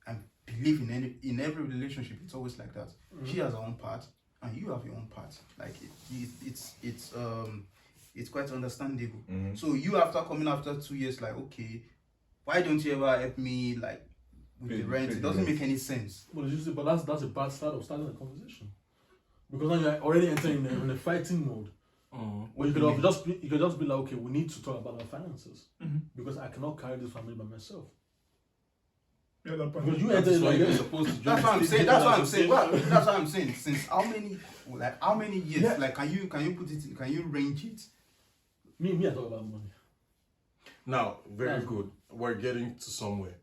And believe in every relationship, it's always like that. She has her own part, and you have your own part. Like it's quite understandable. So you after 2 years, like, okay, why don't you ever help me like with Pay- the rent? pay It the doesn't rent. make any sense. But that's a bad start of starting a conversation because now you're already entering in a fighting mode. Or you could have just be like, okay, we need to talk about our finances because I cannot carry this family by myself. The other part. Because you That's entered why like you're this. supposed to That's join what I'm the saying. state That's what as I'm a saying. state. That's what I'm saying. Since how many years? Yeah. Like, can you put it? Can you range it? Me, I talk about money. Now, very That's good. We're getting to somewhere.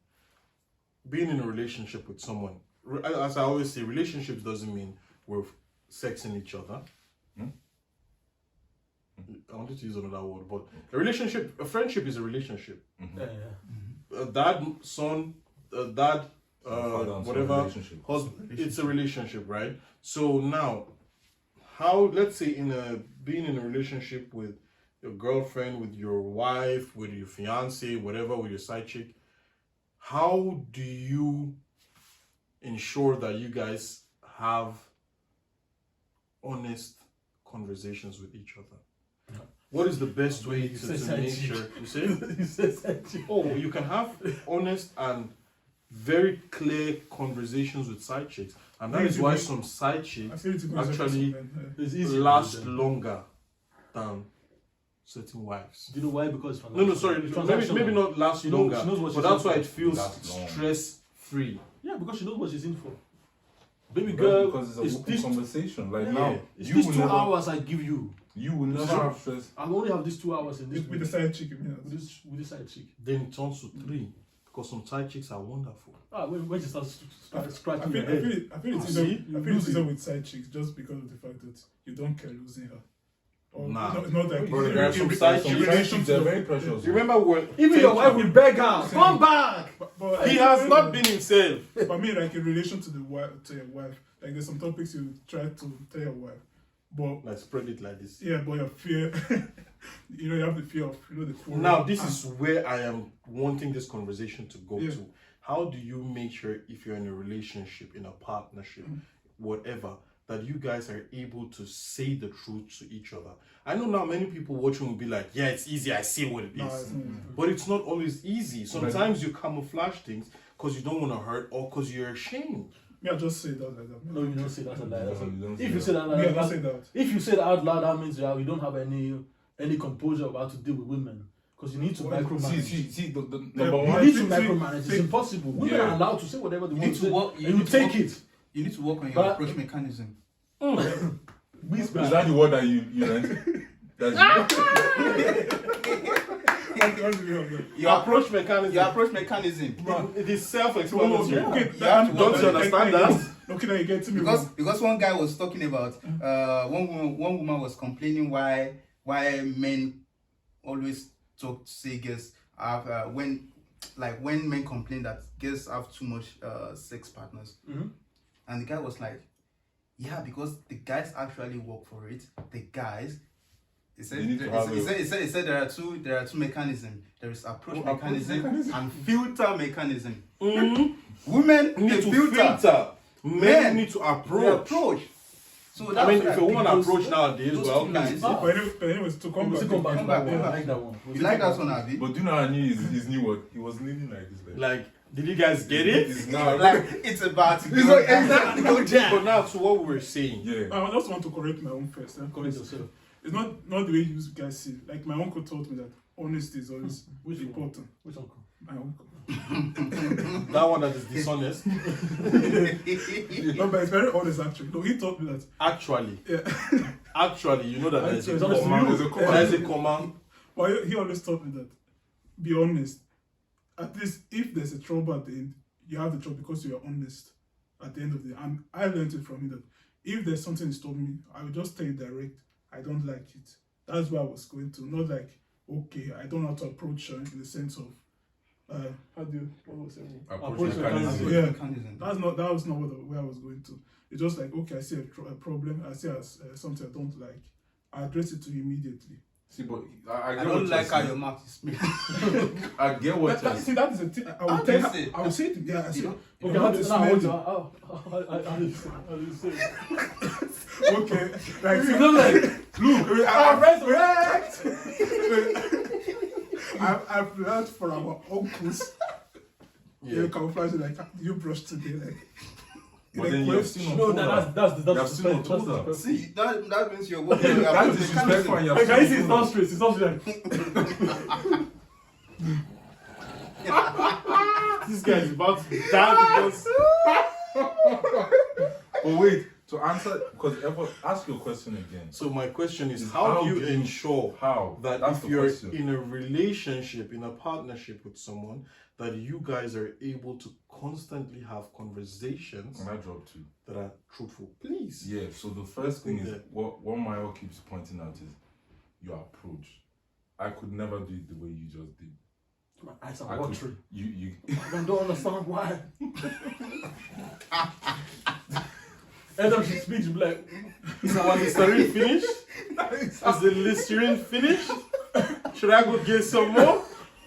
Being in a relationship with someone, as I always say, relationships doesn't mean we're sexing each other. I wanted to use another word, but a friendship is a relationship. Yeah. Dad, son, dad, Father and son whatever, relationship. it's a relationship, right? So now, how, let's say being in a relationship with your girlfriend, with your wife, with your fiance, whatever, with your side chick, how do you ensure that you guys have honest conversations with each other? What is the best way to make sure? You say? You said side chick. Oh, you can have honest and very clear conversations with side chicks, and that is why some side I chicks feel it's a good actually experiment, It's easy. last to do them. longer than certain wives. Do you know why? Because it's No, sorry, It's maybe transactional. not last She knows- longer, she knows what but she's that's in why for. it feels Last long. stress free. Yeah, because she knows what she's in for. Baby Because girl, it's it's an open this, conversation. Like yeah, now, it's you these will 2 never, hours I give you. you will never Sure. have stress. I only have these 2 hours in this with the side chick, you mean? with this side chick. Then it turns to 3 because some side chicks are wonderful. When she starts I scratching feel, your I head. feel, I feel it's See? easier. You I feel it's lose easier it. with side chicks just because of the fact that you don't care losing her. Or Nah. not like Bro, there are some side Some chicks. side chicks are very precious. You remember when Even your wife will beg her, come back. But he has not been himself. For me, like in relation to your wife, like there's some topics you try to tell your wife, but Let's spread it like this. yeah, but your fear, you have the fear of the quarrel. Now, this And- is where I am wanting this conversation to go Yeah. to. How do you make sure if you're in a relationship, in a partnership, whatever, that you guys are able to say the truth to each other? I know now many people watching will be like, yeah, it's easy, I see what it No, is. it's not. But it's not always easy. Sometimes you camouflage things because you don't want to hurt or because you're ashamed. Me, I just say that like that. No, you don't say that's a lie. That's a, You don't say if you that. say that, Me, I don't that say that. if you say that out loud, that means you don't have any composure about to deal with women because you need to Well, micromanage. See, the number Yeah, You one. need to See, micromanage. It's see, impossible. Women yeah. are allowed to say whatever they You want need to to say, work. and you take it. You need to work on your But- approach mechanism. Is that the word that you learned? That's What's the name of that? Your Approach mechanism. Your approach mechanism. It is self-explanatory. Yeah. Okay, Don't you understand that? Okay, now you get to me. Because one guy was talking about one woman was complaining why men always say girls have when men complain that girls have too much sex partners, and the guy was like, yeah, because the guys actually work for it. The guys. He said, You need to he said there are two mechanisms. There is approach mechanism and filter mechanism. Women You need they to filter. filter. Men need to They approach. approach. So I that's mean, why if a woman those- approach nowadays, those well, two lines. But anyways, to come We'll back. still come back to Come that back, one. come I back. like that one. You like that one, Abby? But do you know how his new word? He was leaning like this. like, did you guys get it? It's now. Like it's about to It's go like, down. exactly. But now to what we were saying. Yeah. I just want to correct my own first. Correct yourself. It's not the way you guys see. Like my uncle taught me that honesty is always Which one? important. Which uncle? My uncle. That one that is dishonest. No, but it's very honest actually. No, he taught me that. Actually, Yeah. actually, you know that there's a It's honest to comma. you. There's a comma. There's a comma. But he always taught me that. Be honest. At least if there's a trouble at the end, you have the trouble because you are honest at the end of the day. And I learned it from him that if there's something that stopped me, I will just tell you direct. I don't like it. That's where I was going to. Not like, okay, I don't know how to approach her in the sense of, what was it? Approach Approach mechanism. Yeah. Mechanism. That was not where I was going to. It's just like, okay, I see a problem. I see something I don't like. I address it to you immediately. See, but I I get don't what like you're how saying. your mouth is made. I get what you're saying. See, that is a thing. I How will do tell you her. say? I will say it. Yeah, I say. You Okay, Your how mouth do is you how smelly. do you say? Okay, like see, Look like look, resurrect. I've learned from our uncles. Yeah. You camouflage it like you brush today, like. But then you have seen No, on that's You have seen on that's Twitter. See, that means you're working on your That approach is disrespectful and mechanism. you Like, have I see seen it's on not straight. It's not straight. This guy is about to die because. But wait, to answer, because ask your question again. So my question is, how do you ensure that That's if the you're question. in a relationship, in a partnership with someone, that you guys are able to constantly have conversations And I dropped 2. that are truthful? Please. Yeah, so the first thing is, Yeah. what Mayo keeps pointing out is your approach. I could never do it the way you just did. My eyes I are could- watering. You I don't understand why. Every time she speaks, she'll be like, Is our Listerine finished? Is the Listerine finished? Should I go get some more?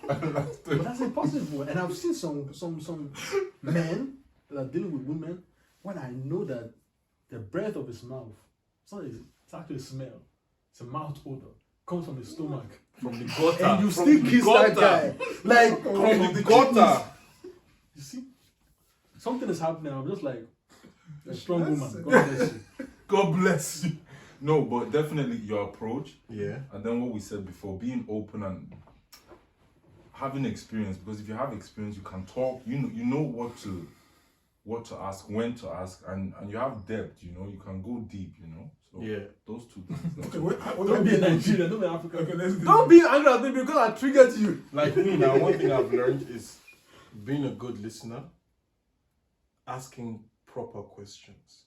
but that's impossible. And I've seen some men that are dealing with women when I know that the breath of his mouth, it's actually a smell, it's a mouth odor, comes from his stomach. From the gutter. And you from still the kiss gutter. that guy. Like, From the gutter. you see, something is happening. I'm just like, a strong That's woman. God bless you. God bless you. No, but definitely your approach. Yeah. And then what we said before, being open and having experience. Because if you have experience, you can talk. You know what to ask, when to ask, and you have depth. You can go deep. So Yeah. those 2 things. Okay, wait, Don't be a Nigerian, don't be African. Okay, let's do Don't be angry at me because I triggered you. Like me now, one thing I've learned is being a good listener, asking proper questions,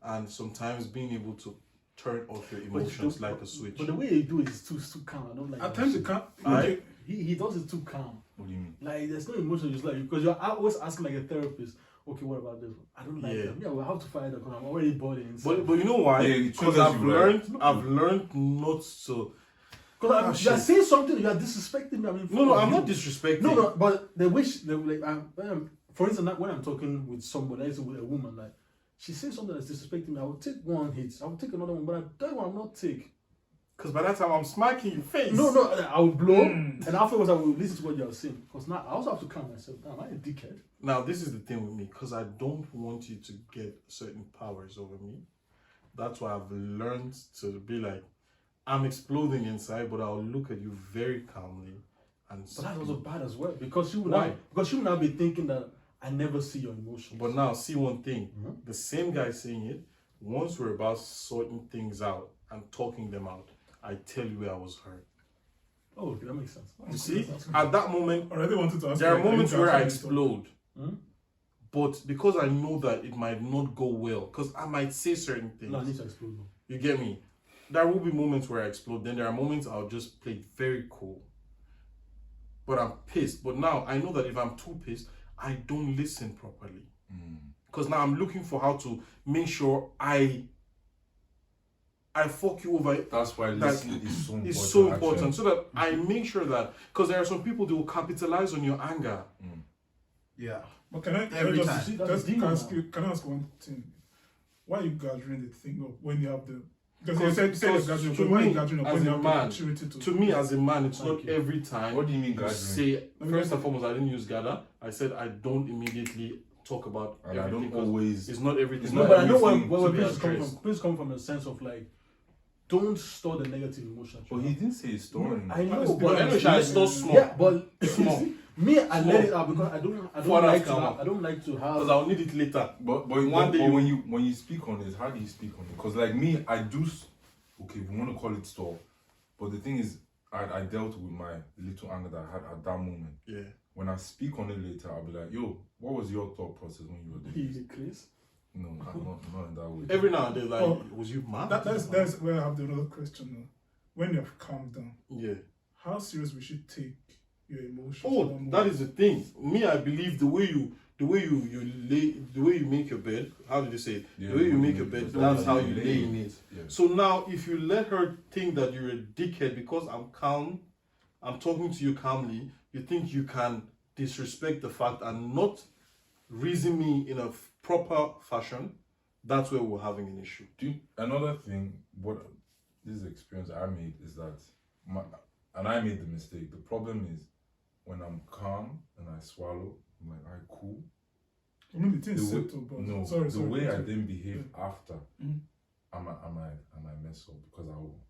and sometimes being able to turn off your emotions like a switch. But the way he do it is too calm. I don't like At that times shit. you can't. I- Okay, He does it too calm. What do you mean? Like there's no emotion, just like because you're always asking like a therapist. Okay, what about this? I don't like Yeah. that. Yeah, we'll have to find out because I'm already bored inside. But you know why? Yeah, it Because triggers you, right? I've learned not to. Because you're shit. saying something, you're disrespecting me. I mean, No, fuck I'm you. not disrespecting. No, but the wish, for instance, for instance, when I'm talking with somebody, like with a woman, like she says something that's disrespecting me, I will take one hit, I will take another one, but that one I will not take. Because by that time I'm smacking your face. No, I will blow, and afterwards I will listen to what you are saying. Because now I also have to calm myself down. Am I a dickhead? Now this is the thing with me, because I don't want you to get certain powers over me. That's why I've learned to be like, I'm exploding inside, but I'll look at you very calmly and But that's speak. also bad as well because she will Why? now because she will now be thinking that I never see your emotions. But now, see one thing. Mhm. The same guy saying it, once we're about sorting things out and talking them out, I tell you where I was hurt. Oh, okay, that makes sense. You see, at that moment, already wanted to ask. there are you, moments you where I actually talk. explode. Hmm? But because I know that it might not go well, because I might say certain things. No, I need to explode. Now. You get me? There will be moments where I explode. Then there are moments I'll just play very cool. But I'm pissed. But now I know that if I'm too pissed, I don't listen properly. Because now I'm looking for how to make sure I fuck you over. That's why listening is so important. It's so important. actually. So that I make sure that, because there are some people that will capitalize on your anger. Yeah. But can I Every just, time. See, that's just the demon ask now. you? Can I ask one thing? Why are you gathering the thing up when you have the? Because you Because said the gathering. to But why are me, you gathering up as when you a have the man, opportunity to? To me, as a man, it's Thank not you. every time. What do you mean, you gathering? say, first and foremost, I didn't use gather. I said I don't immediately talk about And I everything. don't because always. It's not everything. It's No, not but I know everything where to be please come addressed. from. Please come from a sense of like, don't store the negative emotion. But he didn't say his story. I know, Honestly, but anyway, I still small. Yeah, but Small. me, I Small. let it out because I don't Father like to. come Have, up. I don't like to have. Because I'll need it later. But One day when you speak on this, how do you speak on it? Because like me, I do. Okay, we want to call it store, but the thing is, I dealt with my little anger that I had at that moment. Yeah. When I speak on it later, I'll be like, "Yo, what was your thought process when you were doing He's this?" a Chris. No, not in that way. Every now and then, like, Oh, was you mad? That's where I have the other question now. When you have calmed down, Yeah. how serious we should take your emotions? Oh, that is the thing. Me, I believe the way you make your bed. How did you say it? Yeah, the way you make your bed, that's how you lay in it. Yeah. So now, if you let her think that you're a dickhead because I'm calm, I'm talking to you calmly, you think you can disrespect the fact and not reason me in a proper fashion, that's where we're having an issue. Another thing, what this experience I made is that, and I made the mistake. The problem is when I'm calm and I swallow, I'm like, alright, cool. I mean, the thing The is way, settled, but no, sorry, the way I sorry. then behave Yeah. after, Mhm. am I mess up because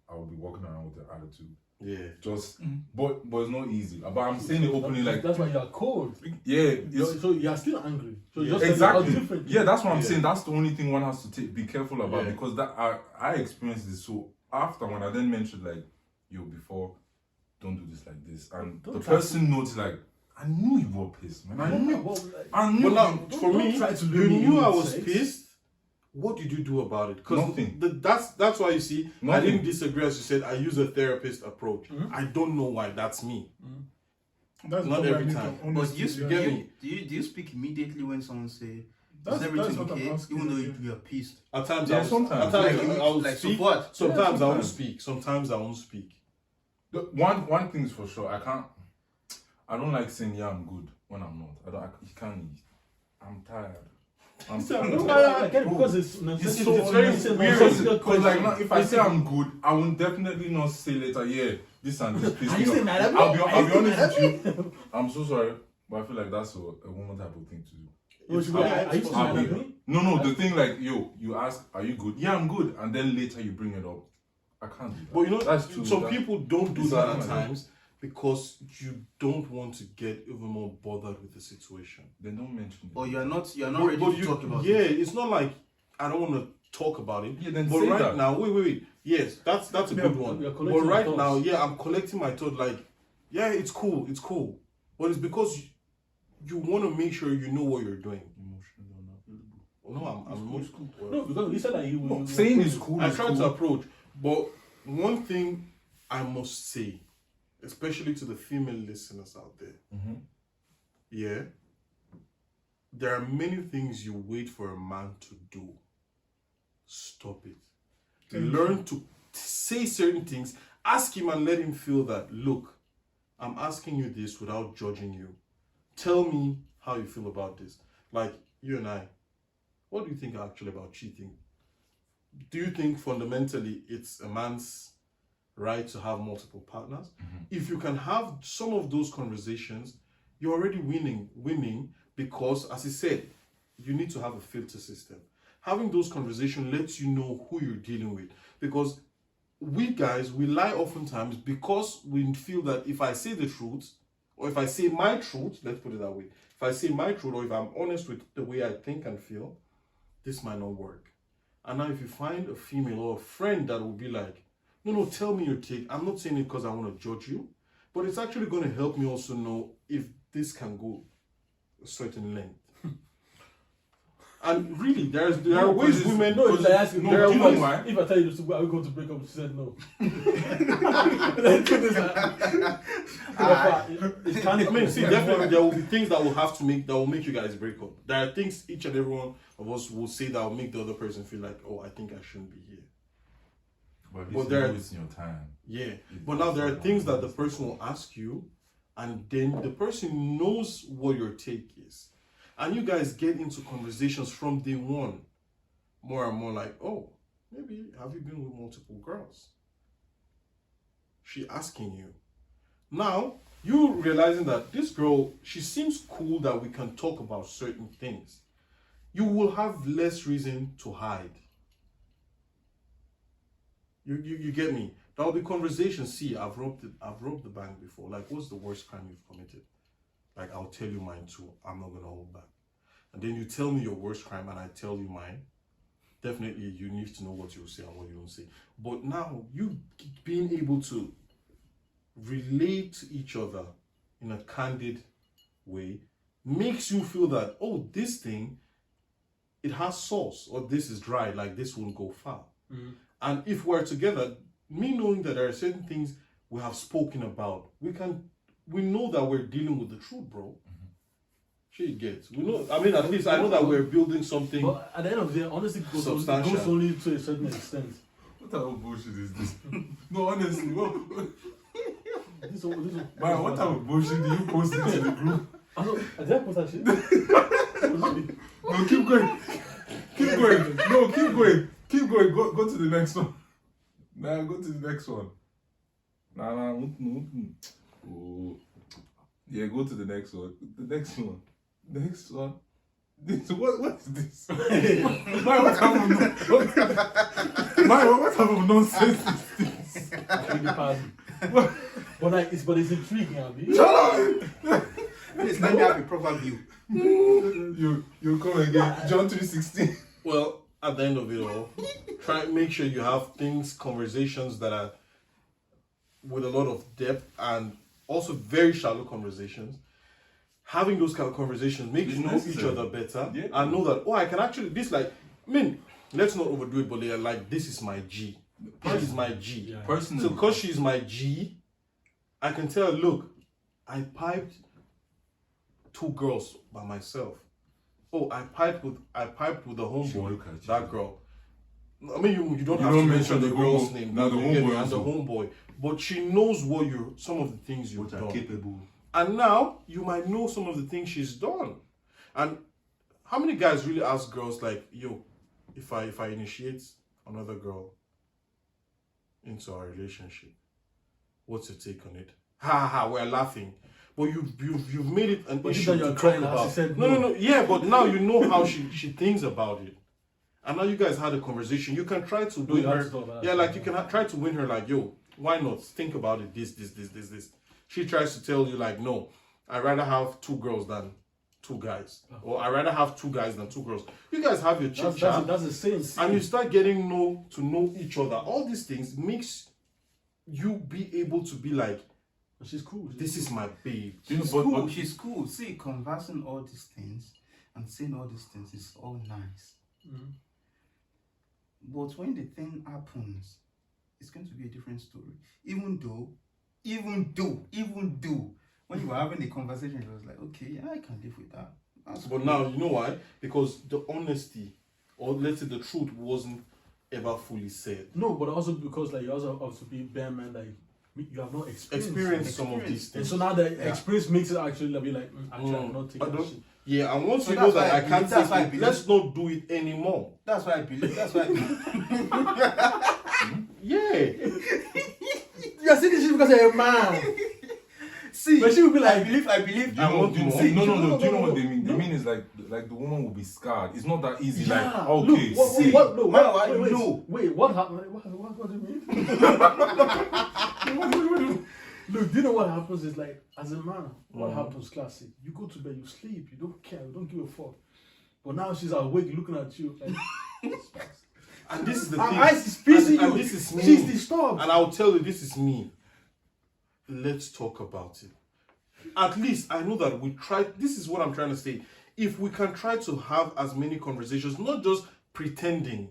I will be walking around with the attitude. Yeah. Just, but it's not easy. But I'm saying it openly, like that's why you are cold. yeah, So you are still angry. So you just exactly. Different. Yeah, that's what I'm Yeah. saying. That's the only thing one has to be careful about Yeah. because that I experienced this. So after when I then mentioned like, yo, before, don't do this like this, and Don't the try person noticed like, I knew you were pissed, man. I knew. I knew. But now, for don't me, try to you lure me knew in I with was sex. pissed. What did you do about it? Because Nothing. That's why you see, I Nothing. didn't disagree as you said. I use a therapist approach. I don't know why that's me. That's Not the every way I time. need to But you honestly, speak, get yeah. me? do you speak immediately when someone say, That's is everything what I'm okay? asking, Even though yeah. you're pissed. At times, Yeah, I'll, sometimes. At times, Like, I'll like speak. support. Sometimes I won't sometimes. speak. Sometimes I won't speak. The one thing is for sure. I don't like saying yeah I'm good when I'm not. You can't. I'm tired. I'm I get it because it's very weird. Because like now, if I say I'm good, I will definitely not say later. Yeah, this and this. Please, Are you saying mad at me? I'll be Are you honest saying with you. I'm so sorry, but I feel like that's a woman type of thing to do. Are you saying I'll mad at be- me? No, the thing like yo, you ask, are you good? Yeah, I'm good, and then later you bring it up. I can't do that. But you know, that's too. some that- people don't do It's that not at my times because you don't want to get even more bothered with the situation. They don't mention it. Or you're not ready to talk about yeah, it. it's not like I don't want to talk about it. Yeah, then but say right that. now, wait. Yes, that's a good one. you're But collecting right your now, thoughts. yeah, I'm collecting my thought. Like, yeah, it's cool. But it's because you want to make sure you know what you're doing. Emotionally unavailable. Oh, no, I'm emotional. No, because you said that you were Saying is cool. I is try cool. to approach, but one thing I must say, especially to the female listeners out there, yeah, there are many things you wait for a man to do. Stop it. Learn to say certain things. Ask him and let him feel that, look, I'm asking you this without judging you. Tell me how you feel about this. Like you and I, what do you think actually about cheating? Do you think fundamentally it's a man's right to have multiple partners? If you can have some of those conversations, you're already winning because, as I said, you need to have a filter system. Having those conversations lets you know who you're dealing with, because we guys, we lie oftentimes because we feel that if I say the truth, or if I say my truth, let's put it that way, if I say my truth, or if I'm honest with the way I think and feel, this might not work. And now if you find a female or a friend that will be like, no, tell me your take. I'm not saying it because I want to judge you, but it's actually going to help me also know if this can go a certain length. And really, there are ways women. No, it's like asking. No, There are you know ways. why? If I tell you this, are we going to break up? She said no. It can't. I mean, see, definitely there will be things that will make you guys break up. There are things each and every one of us will say that will make the other person feel like, oh, I think I shouldn't be here. But there there are- is your time. Yeah, but now there are things that the person will ask you, and then the person knows what your take is, and you guys get into conversations from day one, more and more like, oh, maybe have you been with multiple girls? She asking you. Now you realizing that this girl, she seems cool that we can talk about certain things. You will have less reason to hide. You get me? There will be conversations. See, I've robbed the bank before. Like, what's the worst crime you've committed? Like, I'll tell you mine too. I'm not gonna hold back. And then you tell me your worst crime, and I tell you mine. Definitely, you need to know what you say and what you don't say. But now, you being able to relate to each other in a candid way makes you feel that, oh, this thing, it has sauce, or this is dry. Like, this won't go far. And if we're together, me knowing that there are certain things we have spoken about, we know that we're dealing with the truth, bro. She gets. We know. I mean, at least I know that we're building something. But at the end of the day, honestly, it goes Substantial. only to a certain extent. What type of bullshit is this? No, honestly, what type of bullshit do you post into the group? I don't. Did I post that shit? No, keep going. Keep going. No, keep going. Keep going. Go to the next one. Nah, go to the next one. Nah. Oh. Yeah, go to the next one. The next one. Next one. This what is this? Why what happened? what type of nonsense is this? Really pardon. But like, it's intriguing, Abi. Please let me have a proper view. You come again. John 3:16. Well, at the end of it all, try make sure you have conversations that are with a lot of depth and also very shallow conversations. Having those kind of conversations makes you know each other better and know that, I can actually, let's not overdo it, but they're like, this is my G. This is my G. Yeah. Personally, So because she's my G, I can tell her, look, I piped 2 girls by myself. Oh, I piped with the homeboy, that girl. I mean, you don't have to mention the girl's name. No, the homeboy and the also. homeboy. But she knows some of the things you've which are done. capable. And now you might know some of the things she's done. And how many guys really ask girls like, yo, if I initiate another girl into our relationship, what's your take on it? We're laughing. But you've made it an But issue you're to talk crying, about. she said No. Yeah, but now you know how she thinks about it. And now you guys had a conversation. You can try to win her. Yeah, like you can try to win her like, yo, why not? Think about it, this. She tries to tell you like, no, I'd rather have 2 girls than 2 guys. Or I'd rather have 2 guys than 2 girls. You guys have your chit chat. That's the same. And you start getting to know each other. All these things makes you be able to be like, She's cool. this is my babe. She's cool. See, conversing all these things and saying all these things is all nice. Mhm. But when the thing happens, it's going to be a different story. Even though, when you were having a conversation, it was like, okay, yeah, I can live with that. That's But now, you know why? Because the honesty, or let's say the truth, wasn't ever fully said. No, but also because like you also have to be bare man, like you have not Experience some of these And things. so now the experience makes it actually be like, actually, I'm not I taking that don't- shit. Yeah, and once So you know that's that why I can't that's why I take it, believe- let's not do it anymore. That's why I believe. Yeah. You're saying this shit because you're a man. See, But she will be like, I believe. Do you know what they mean? no. They mean is like the woman will be scarred. It's not that easy. Yeah. Like, okay, Look, see. what, no, Man, what, I wait, know. wait, what happened? What do you mean? Look, do you know what happens is like, as a man, what happens classic? You go to bed, you sleep, you don't care, you don't give a fuck. But now she's awake looking at you like, And this is the her thing. eyes is piercing and you. this is me. She's disturbed. And I'll tell you, this is me. Let's talk about it. At least I know that we try. This is what I'm trying to say. If we can try to have as many conversations, not just pretending,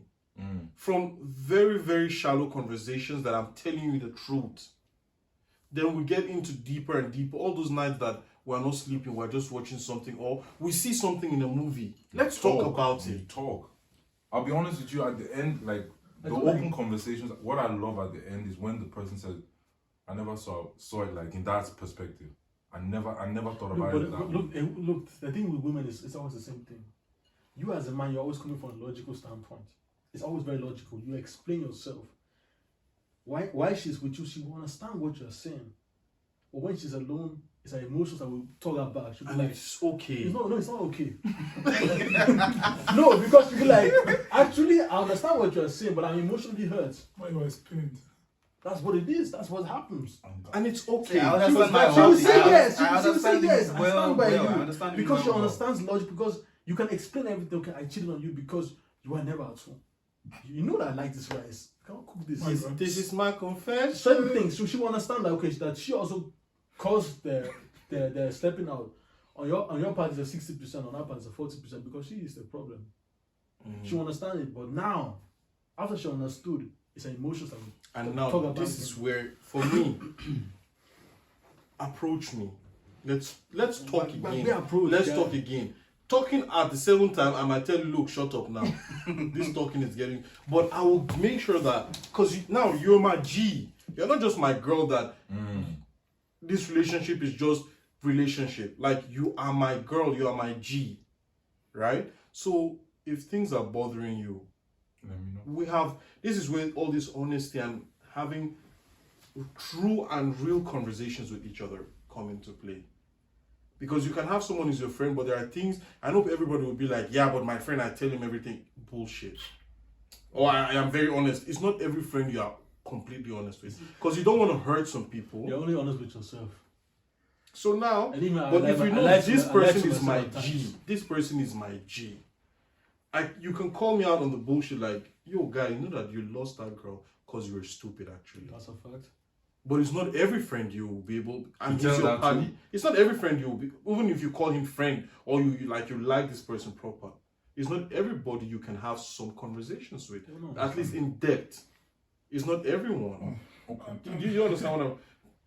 from very, very shallow conversations that I'm telling you the truth, then we get into deeper and deeper. All those nights that we're not sleeping, we're just watching something, or we see something in a movie. Let's talk about it. Talk. I'll be honest with you. At the end, like the open conversations. What I love at the end is when the person says, "I never saw it like in that perspective. I never thought about it that way." Look. The thing with women is it's always the same thing. You as a man, you're always coming from a logical standpoint. It's always very logical. You explain yourself. Why she's with you, she will understand what you're saying. But when she's alone, it's her emotions that will talk her back. She'll be And like, it's okay. no, it's not okay. No, because she'll be like, actually, I understand what you're saying, but I'm emotionally hurt. Why you explained? That's what it is. That's what happens. And it's okay. I understand my She will wife. say yes. I She will say understand yes. it I well, stand by well. I you. understand it Because she well. understands logic. Because you can explain everything. Okay, I cheated on you because you were never at home. You know that I like this rice. I can't cook this. This is my confession. Certain things. So she will understand that okay, that she also caused the stepping out. On your part is a 60%. On her part is a 40% because she is the problem. She will understand it. But now, after she understood, it's her emotions that And talk now about this it. is where, for me, approach me. Let's talk But again. we approach, Let's yeah. talk again. Talking at the 7th time, I might tell you, look, shut up now. This talking is getting. But I will make sure that because now you're my G. You're not just my girl. That this relationship is just relationship. Like you are my girl. You are my G, right? So if things are bothering you, Let me know. we have. This is where all this honesty and having true and real conversations with each other come into play. Because you can have someone who's your friend, but there are things, I know everybody will be like, yeah, but my friend, I tell him everything. Bullshit. or I am very honest. It's not every friend you are completely honest with, because you don't want to hurt some people. You're only honest with yourself. So now, And even but if you know this person is my sometimes. G, this person is my G, you can call me out on the bullshit like, yo, guy, you know that you lost that girl because you were stupid, actually. That's a fact. But it's not every friend you will be able, and You he's tell your that party. too? It's not every friend you will be, even if you call him friend or you like this person proper. It's not everybody you can have some conversations with, at least in depth. It's not everyone. Do you understand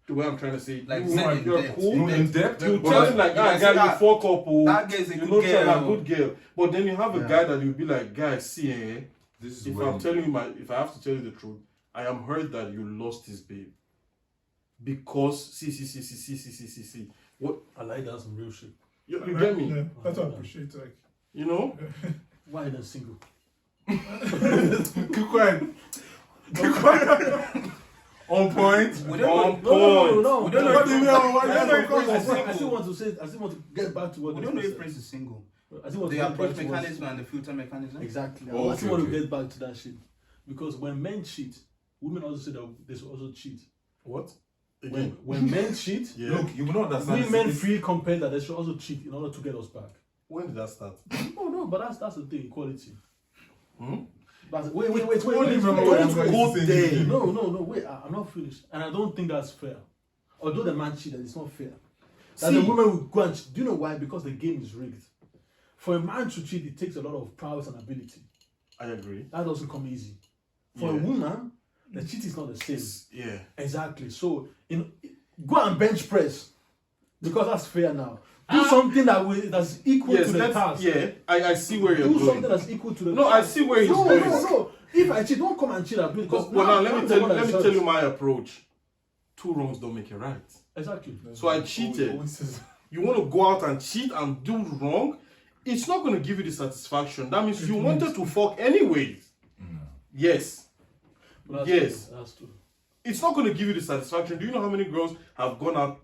the way I'm trying to say? Like, you're in cool. depth. In depth, You but tell him like, can say guy, you that- fuck up, oh. that girl is a You good know, tell her girl. good girl. But then you have a Yeah. guy that you'll be like, guy, see, this is if where I'm telling you if I have to tell you the truth, I am hurt that you lost his babe. Because, see. What, I like that some real shit. you get me? Yeah, that's what I appreciate. Like, You know? Why are you single? keep quiet. on point. We don't On know. point. No. We don't know What if do you mean? Why we don't know if Because Prince is I still single. want to say. I still want to get back to what. We this don't know person if Prince said. is single. I still want The to get approach back to what- mechanism and the filter mechanism. Exactly. Oh, I still okay, want to okay. get back to that shit because when men cheat, women also say that they should also cheat. What? When, Again? when men cheat, Yeah. Look, you will not understand. women It's- feel compelled that they should also cheat in order to get us back. When did that start? No, but that's the thing. Equality. Hmm? Wait. Don't remember what Don't I'm going go to say. there. No. Wait, I'm not finished, and I don't think that's fair. Although the man cheated, it's not fair. That the See- woman will go and cheat. Do you know why? Because the game is rigged. For a man to cheat, it takes a lot of prowess and ability. I agree. That doesn't come easy. For a Yeah. woman, the cheat is not the same. Yeah. Exactly. So, go and bench press because that's fair now. Do something that's equal to the task. Yeah, I see where you're Do going. something that's equal to the No, task. I see where he's No. going. If I cheat, don't come and cheat at me because But now let me I'm the one tell that you is my approach. Two wrongs don't make a right. Exactly. So I cheated. You want to go out and cheat and do wrong? It's not going to give you the satisfaction. That means you wanted to fuck anyways. Yes. But Yes. That's true. It's not going to give you the satisfaction. Do you know how many girls have gone out?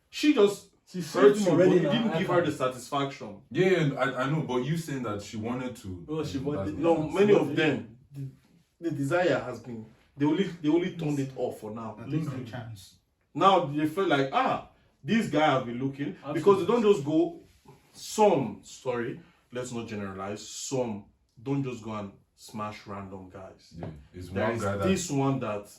She just She hurt saved you, him but already. you in didn't her give her iPad. the satisfaction. Yeah, I know, but you saying that she wanted to. Oh, she wanted- that's- No, many of them, the desire has been. They only turned it off for now. At least no chance. Now they feel like this guy have been looking Absolutely. because they don't just go. Let's not generalize. Some don't just go and smash random guys. Yeah, it's There one is guy that. this one that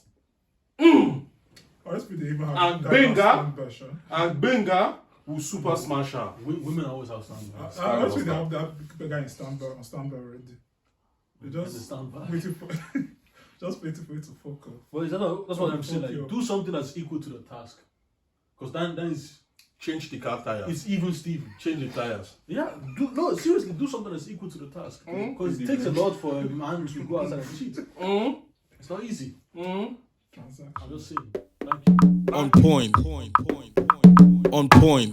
Or they even have And that Benga. standby, sure. and Benga will super smash her. Women always have standbys. I actually they have that guy in standby already. They And the just standby. waiting for just waiting for you to fuck up. Well, that's what I'm saying. Fuck you. Like, do something that's equal to the task, because then is Change the car tires. it's even Steven. Change the tires. Yeah, seriously, do something that's equal to the task. Because it takes a lot for a man to go outside and cheat. It's not easy. Transaction. I'm just saying. Thank you. On point. On point.